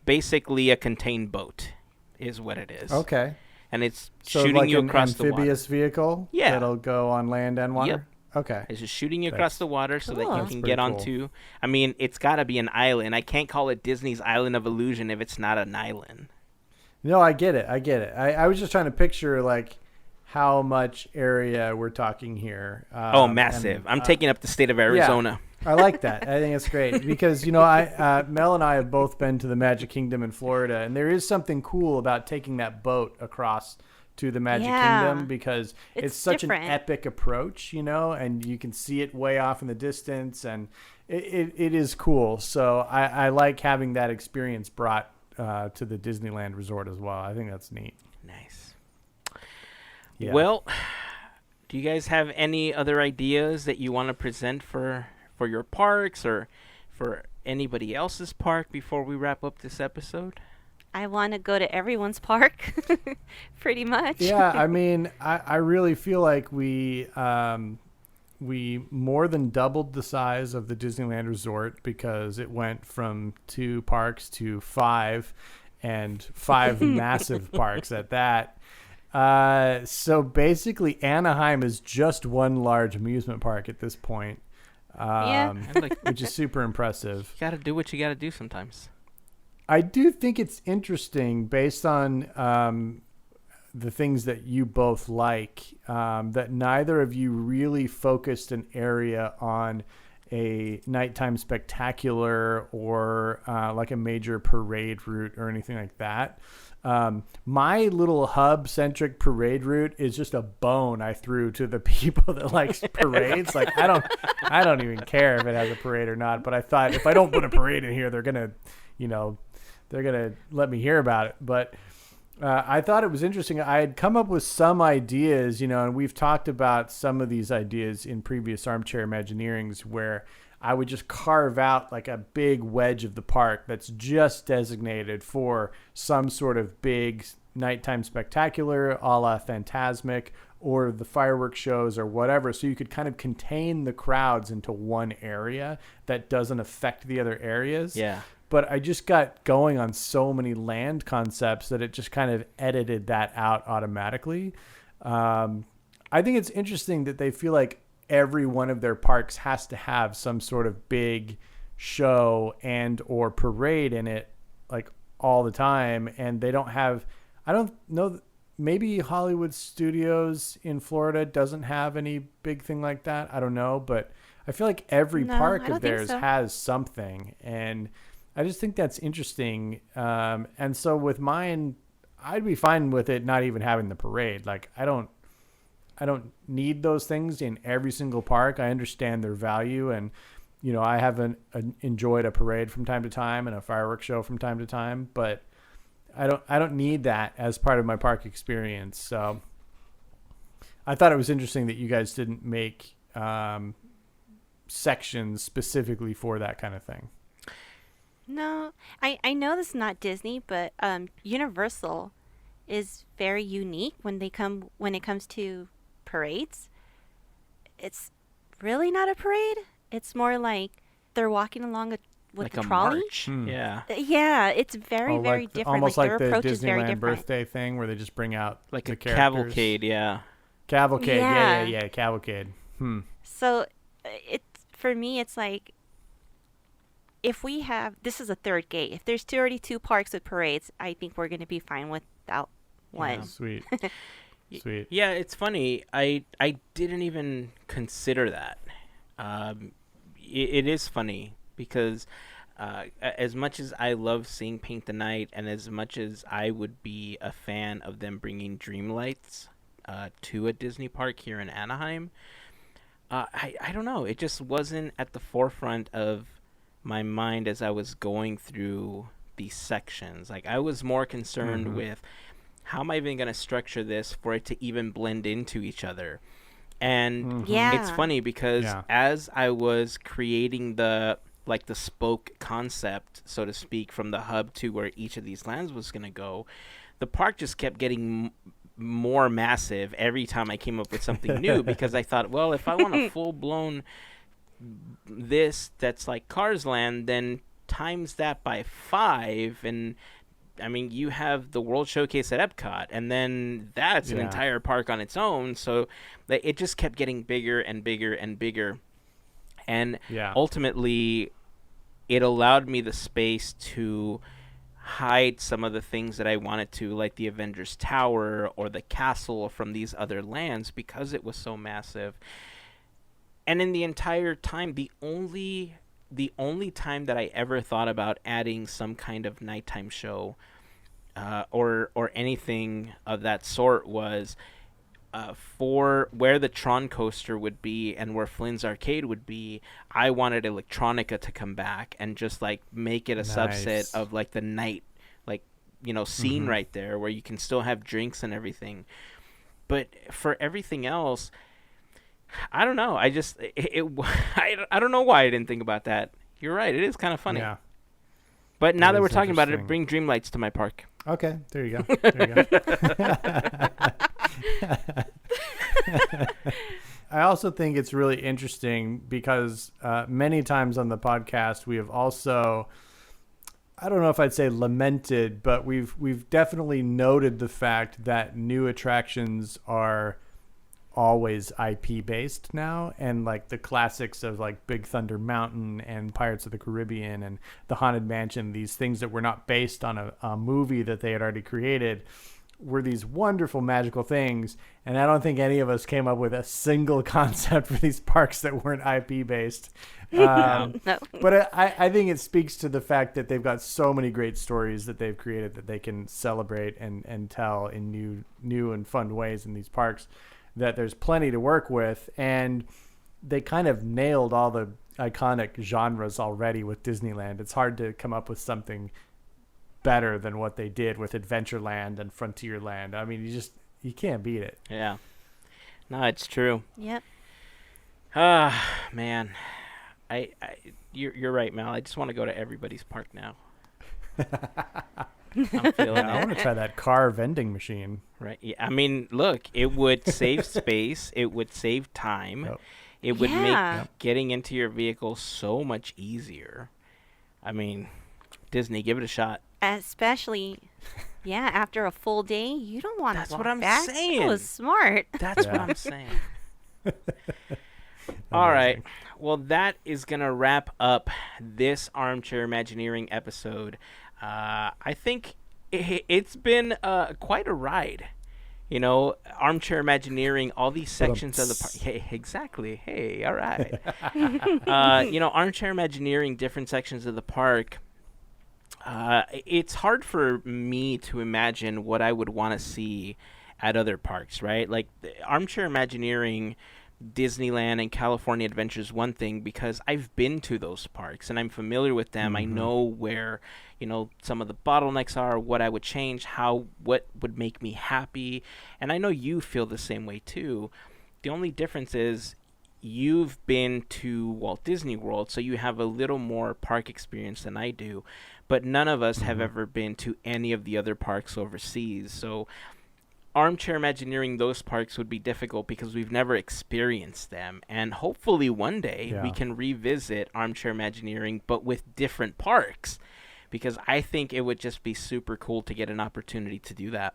basically a contained boat, is what it is. Okay. And it's so shooting like you across the water. amphibious vehicle that'll go on land and water? Yep. Okay. It's just shooting you across the water so that you can get cool. onto... I mean, it's got to be an island. I can't call it Disney's Island of Illusion if it's not an island. No, I get it. I was just trying to picture, like, how much area we're talking here. Massive. I'm taking up the state of Arizona. Yeah. I like that. I think it's great because, Mel and I have both been to the Magic Kingdom in Florida, and there is something cool about taking that boat across to the Magic Kingdom because it's such different. An epic approach, and you can see it way off in the distance, and it is cool. So I like having that experience brought to the Disneyland resort as well. I think that's neat. Nice. Yeah. Well, do you guys have any other ideas that you want to present for your parks or for anybody else's park before we wrap up this episode? I want to go to everyone's park, pretty much. Yeah, I mean, I really feel like we more than doubled the size of the Disneyland Resort because it went from 2 parks to 5, and 5 massive parks at that. So basically, Anaheim is just one large amusement park at this point. Which is super impressive. You got to do what you got to do sometimes. I do think it's interesting based on the things that you both like, that neither of you really focused an area on a nighttime spectacular or like a major parade route or anything like that. My little hub-centric parade route is just a bone I threw to the people that likes parades. Like, I don't even care if it has a parade or not. But I thought if I don't put a parade in here, they're gonna let me hear about it. But I thought it was interesting. I had come up with some ideas, and we've talked about some of these ideas in previous Armchair Imagineerings where I would just carve out like a big wedge of the park that's just designated for some sort of big nighttime spectacular a la Fantasmic or the fireworks shows or whatever. So you could kind of contain the crowds into one area that doesn't affect the other areas. Yeah. But I just got going on so many land concepts that it just kind of edited that out automatically. I think it's interesting that they feel like every one of their parks has to have some sort of big show and or parade in it, like all the time. And they don't have, I don't know, maybe Hollywood Studios in Florida doesn't have any big thing like that. I don't know, but I feel like every park of theirs has something. And I just think that's interesting. And so with mine, I'd be fine with it not even having the parade. Like I don't need those things in every single park. I understand their value, and you know, I haven't enjoyed a parade from time to time and a fireworks show from time to time, but I don't need that as part of my park experience. So I thought it was interesting that you guys didn't make sections specifically for that kind of thing. No, I know this is not Disney, but Universal is very unique when it comes to parades. It's really not a parade. It's more like they're walking along with like the a trolley. march. Yeah. Yeah, it's very very like different. Almost like like their the approach is very Disneyland different. birthday thing where they just bring out Like the a characters. cavalcade, yeah. Cavalcade, Yeah. yeah, cavalcade. So for me, it's like if we have, this is a third gate. If there's already two parks with parades, I think we're going to be fine without one. Yeah, sweet. Sweet. Yeah, it's funny. I didn't even consider that. It is funny because as much as I love seeing Paint the Night, and as much as I would be a fan of them bringing Dreamlights to a Disney park here in Anaheim, I don't know. It just wasn't at the forefront of my mind as I was going through these sections. Like I was more concerned with how am I even going to structure this for it to even blend into each other. And it's funny because as I was creating the spoke concept, so to speak, from the hub to where each of these lands was going to go, the park just kept getting more massive every time I came up with something new, because I thought, well, if I want a full-blown this that's like Cars Land, then times that by 5, and I mean, you have the World Showcase at Epcot, and then that's an entire park on its own. So it just kept getting bigger and bigger and bigger. And ultimately, it allowed me the space to hide some of the things that I wanted to, like the Avengers Tower or the castle from these other lands, because it was so massive. And in the entire time, the only time that I ever thought about adding some kind of nighttime show or anything of that sort was for where the Tron coaster would be and where Flynn's Arcade would be. I wanted Electronica to come back and just like make it a subset of like the night, like, you know, scene right there where you can still have drinks and everything. But for everything else, I don't know. I just I don't know why I didn't think about that. You're right. It is kind of funny. Yeah. But now that we're talking about it, bring Dreamlights to my park. Okay, there you go. There you go. I also think it's really interesting because many times on the podcast we have also, I don't know if I'd say lamented, but we've definitely noted the fact that new attractions are always IP based now, and like the classics of like Big Thunder Mountain and Pirates of the Caribbean and the Haunted Mansion, these things that were not based on a movie that they had already created, were these wonderful magical things. And I don't think any of us came up with a single concept for these parks that weren't IP based. No. But I think it speaks to the fact that they've got so many great stories that they've created that they can celebrate and tell in new and fun ways in these parks, that there's plenty to work with. And they kind of nailed all the iconic genres already with Disneyland. It's hard to come up with something better than what they did with Adventureland and Frontierland. I mean, you can't beat it. Yeah. No, it's true. Yep. Man. You're right, Mal. I just want to go to everybody's park now. I'm feeling I it. want to try that car vending machine. Right. Yeah. I mean, look, it would save space. It would save time. Yep. It would Yeah. make getting into your vehicle so much easier. I mean, Disney, give it a shot. Especially, yeah, after a full day, you don't want to That's walk what I'm back. saying. That was smart. That's what Yeah. I'm saying. All right. Well, that is going to wrap up this Armchair Imagineering episode. I think it's been quite a ride. You know, Armchair Imagineering, all these sections of the park. Hey, exactly. Hey, all right. You know, Armchair Imagineering, different sections of the park. It's hard for me to imagine what I would want to see at other parks, right? Like, Armchair Imagineering, Disneyland, and California Adventure is one thing because I've been to those parks and I'm familiar with them. I know where, you know, some of the bottlenecks are, what I would change, what would make me happy. And I know you feel the same way too. The only difference is you've been to Walt Disney World, so you have a little more park experience than I do. But none of us have ever been to any of the other parks overseas. So Armchair Imagineering, those parks would be difficult because we've never experienced them. And hopefully one day we can revisit Armchair Imagineering, but with different parks. Because I think it would just be super cool to get an opportunity to do that.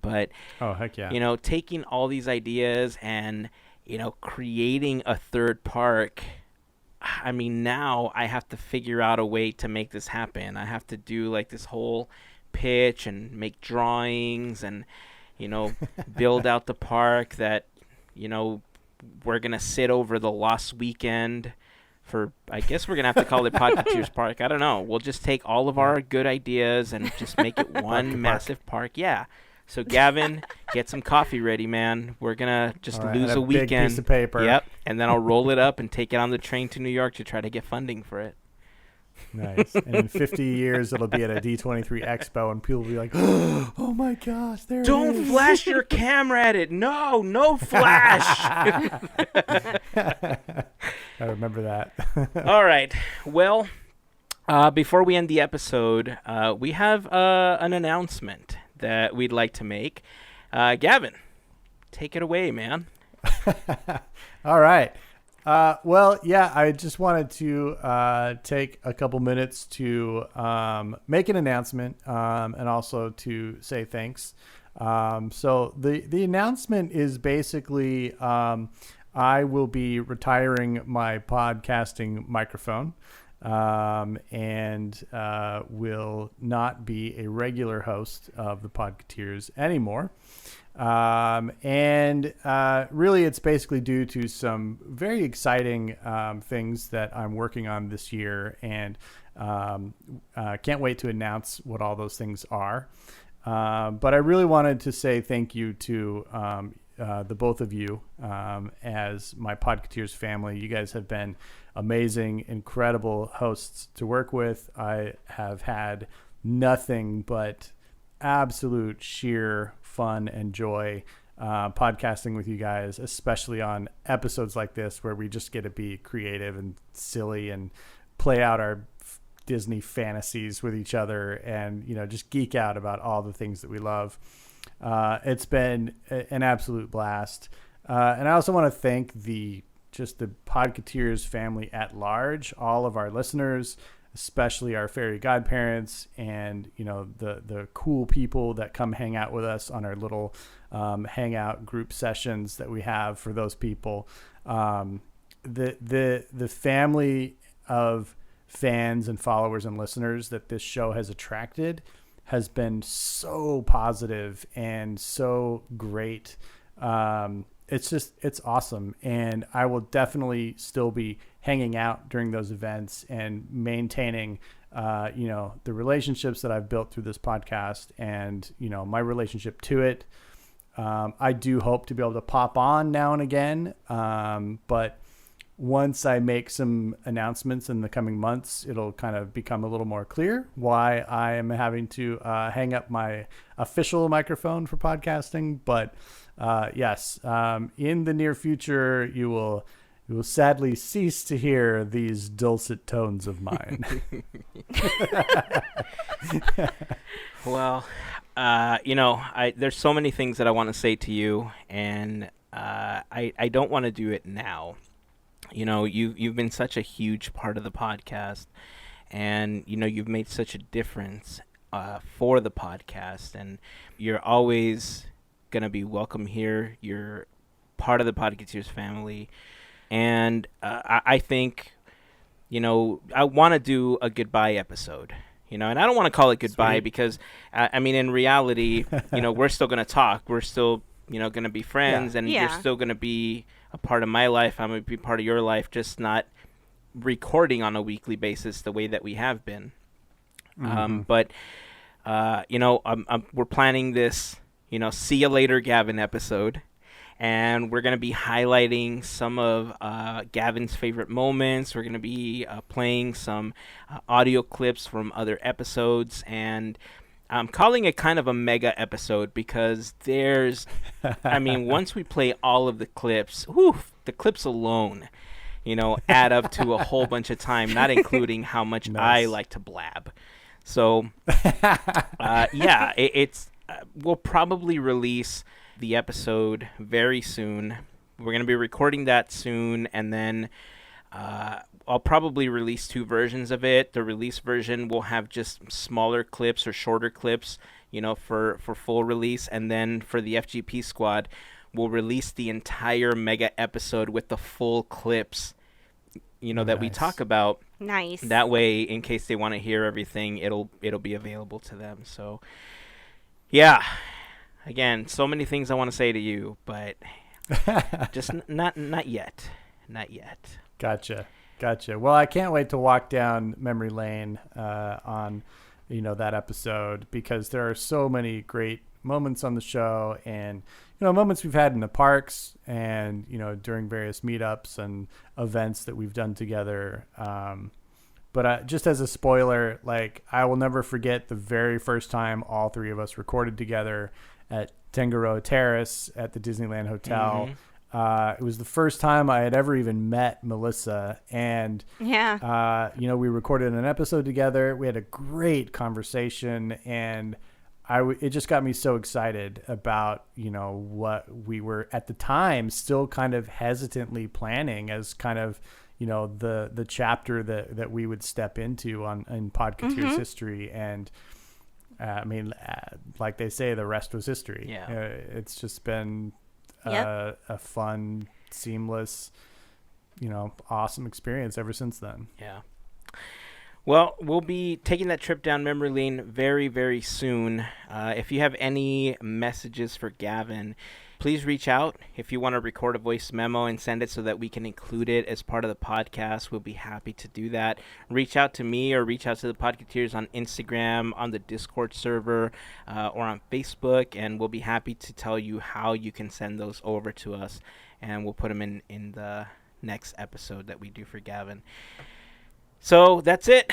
But, Oh, heck yeah. you know, taking all these ideas and, you know, creating a third park, I mean, now I have to figure out a way to make this happen. I have to do, like, this whole pitch and make drawings and, you know, build out the park that, you know, we're going to sit over the lost weekend for, I guess we're going to have to call it Podketeers Park. I don't know. We'll just take all of our good ideas and just make it one massive park. Yeah. So, Gavin, get some coffee ready, man. We're going to just lose a weekend. Big piece of paper. Yep. And then I'll roll it up and take it on the train to New York to try to get funding for it. Nice. And in 50 years, it'll be at a D23 Expo, and people will be like, oh my gosh, there it Don't is. flash your camera at it. No flash. I remember that. All right. Well, before we end the episode, we have an announcement that we'd like to make. Gavin, take it away, man. All right. Well, yeah, I just wanted to take a couple minutes to make an announcement and also to say thanks. So the announcement is basically I will be retiring my podcasting microphone and will not be a regular host of the Podketeers anymore. Really, it's basically due to some very exciting things that I'm working on this year, and can't wait to announce what all those things are. But I really wanted to say thank you to the both of you as my Podketeers family. You guys have been amazing, incredible hosts to work with. I have had nothing but absolute sheer fun and joy podcasting with you guys, especially on episodes like this where we just get to be creative and silly and play out our Disney fantasies with each other and, you know, just geek out about all the things that we love. It's been an absolute blast. And I also want to thank the Podketeers family at large, all of our listeners, especially our Fairy Godparents and, you know, the cool people that come hang out with us on our little hangout group sessions that we have for those people. The family of fans and followers and listeners that this show has attracted has been so positive and so great. It's awesome. And I will definitely still be hanging out during those events and maintaining, you know, the relationships that I've built through this podcast and, you know, my relationship to it. I do hope to be able to pop on now and again. But once I make some announcements in the coming months, it'll kind of become a little more clear why I am having to hang up my official microphone for podcasting. But yes, in the near future, you will You will sadly cease to hear these dulcet tones of mine. Well, there's so many things that I want to say to you, and I don't want to do it now. You've been such a huge part of the podcast, and you've made such a difference for the podcast, and you're always gonna be welcome here. You're part of the Podketeers family, and I think I want to do a goodbye episode. And I don't want to call it goodbye. Sweet. Because in reality, we're still gonna talk. We're still gonna be friends, and you're still gonna be a part of my life. I'm gonna be part of your life, just not recording on a weekly basis the way that we have been. But we're planning this see you later Gavin episode, and we're going to be highlighting some of Gavin's favorite moments. We're going to be playing some audio clips from other episodes, and I'm calling it kind of a mega episode because there's once we play all of the clips, the clips alone add up to a whole bunch of time, not including how much I like to blab. So, we'll probably release the episode very soon. We're going to be recording that soon, and then I'll probably release 2 versions of it. The release version will have just smaller clips or shorter clips, for full release, and then for the FGP Squad, we'll release the entire mega episode with the full clips, that we talk about. Nice. That way, in case they want to hear everything, it'll be available to them. So, yeah. Again, so many things I want to say to you, but just not yet. Not yet. Gotcha. Well, I can't wait to walk down memory lane on that episode, because there are so many great moments on the show, and moments we've had in the parks, and during various meetups and events that we've done together. But just as a spoiler, I will never forget the very first time all 3 of us recorded together at Tangaroa Terrace at the Disneyland Hotel. It was the first time I had ever even met Melissa, and we recorded an episode together. We had a great conversation, and it just got me so excited about what we were at the time still kind of hesitantly planning as kind of the chapter that we would step into in Podketeers history. And like they say, the rest was history. It's just been a fun, seamless, awesome experience ever since then. Well, we'll be taking that trip down memory lane very, very soon. If you have any messages for Gavin, please reach out. If you want to record a voice memo and send it so that we can include it as part of the podcast, we'll be happy to do that. Reach out to me or reach out to the Podketeers on Instagram, on the Discord server, or on Facebook, and we'll be happy to tell you how you can send those over to us, and we'll put them in the next episode that we do for Gavin. So that's it.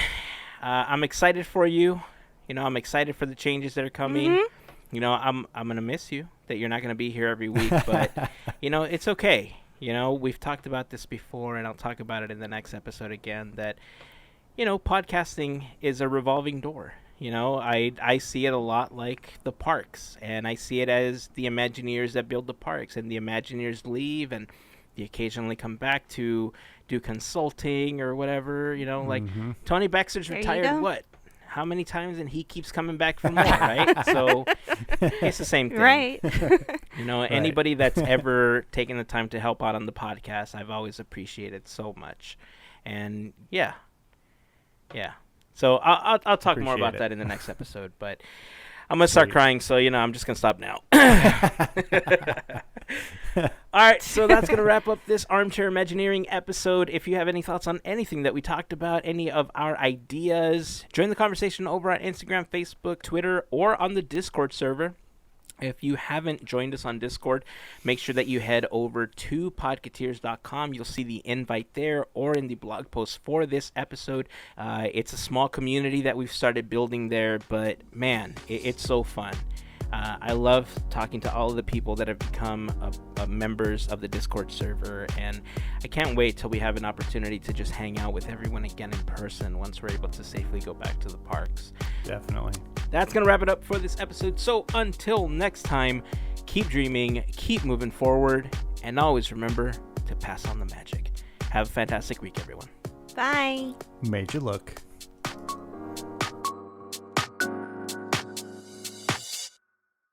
I'm excited for you. I'm excited for the changes that are coming. I'm gonna miss you, that you're not gonna be here every week, but it's okay. We've talked about this before, and I'll talk about it in the next episode again, that podcasting is a revolving door. I see it a lot like the parks, and I see it as the Imagineers that build the parks, and the Imagineers leave, and they occasionally come back to do consulting or whatever. Tony Baxter's retired what? How many times, and he keeps coming back for more, right? So it's the same thing. Right. Anybody that's ever taken the time to help out on the podcast, I've always appreciated so much. And yeah. So I'll talk more about that in the next episode, but I'm going to start crying, so, I'm just going to stop now. All right, so that's going to wrap up this Armchair Imagineering episode. If you have any thoughts on anything that we talked about, any of our ideas, join the conversation over on Instagram, Facebook, Twitter, or on the Discord server. If you haven't joined us on Discord, make sure that you head over to podketeers.com. You'll see the invite there or in the blog post for this episode. It's a small community that we've started building there, but man, it's so fun. I love talking to all of the people that have become members of the Discord server, and I can't wait till we have an opportunity to just hang out with everyone again in person once we're able to safely go back to the parks. Definitely. That's going to wrap it up for this episode. So until next time, keep dreaming, keep moving forward, and always remember to pass on the magic. Have a fantastic week, everyone. Bye. Major look.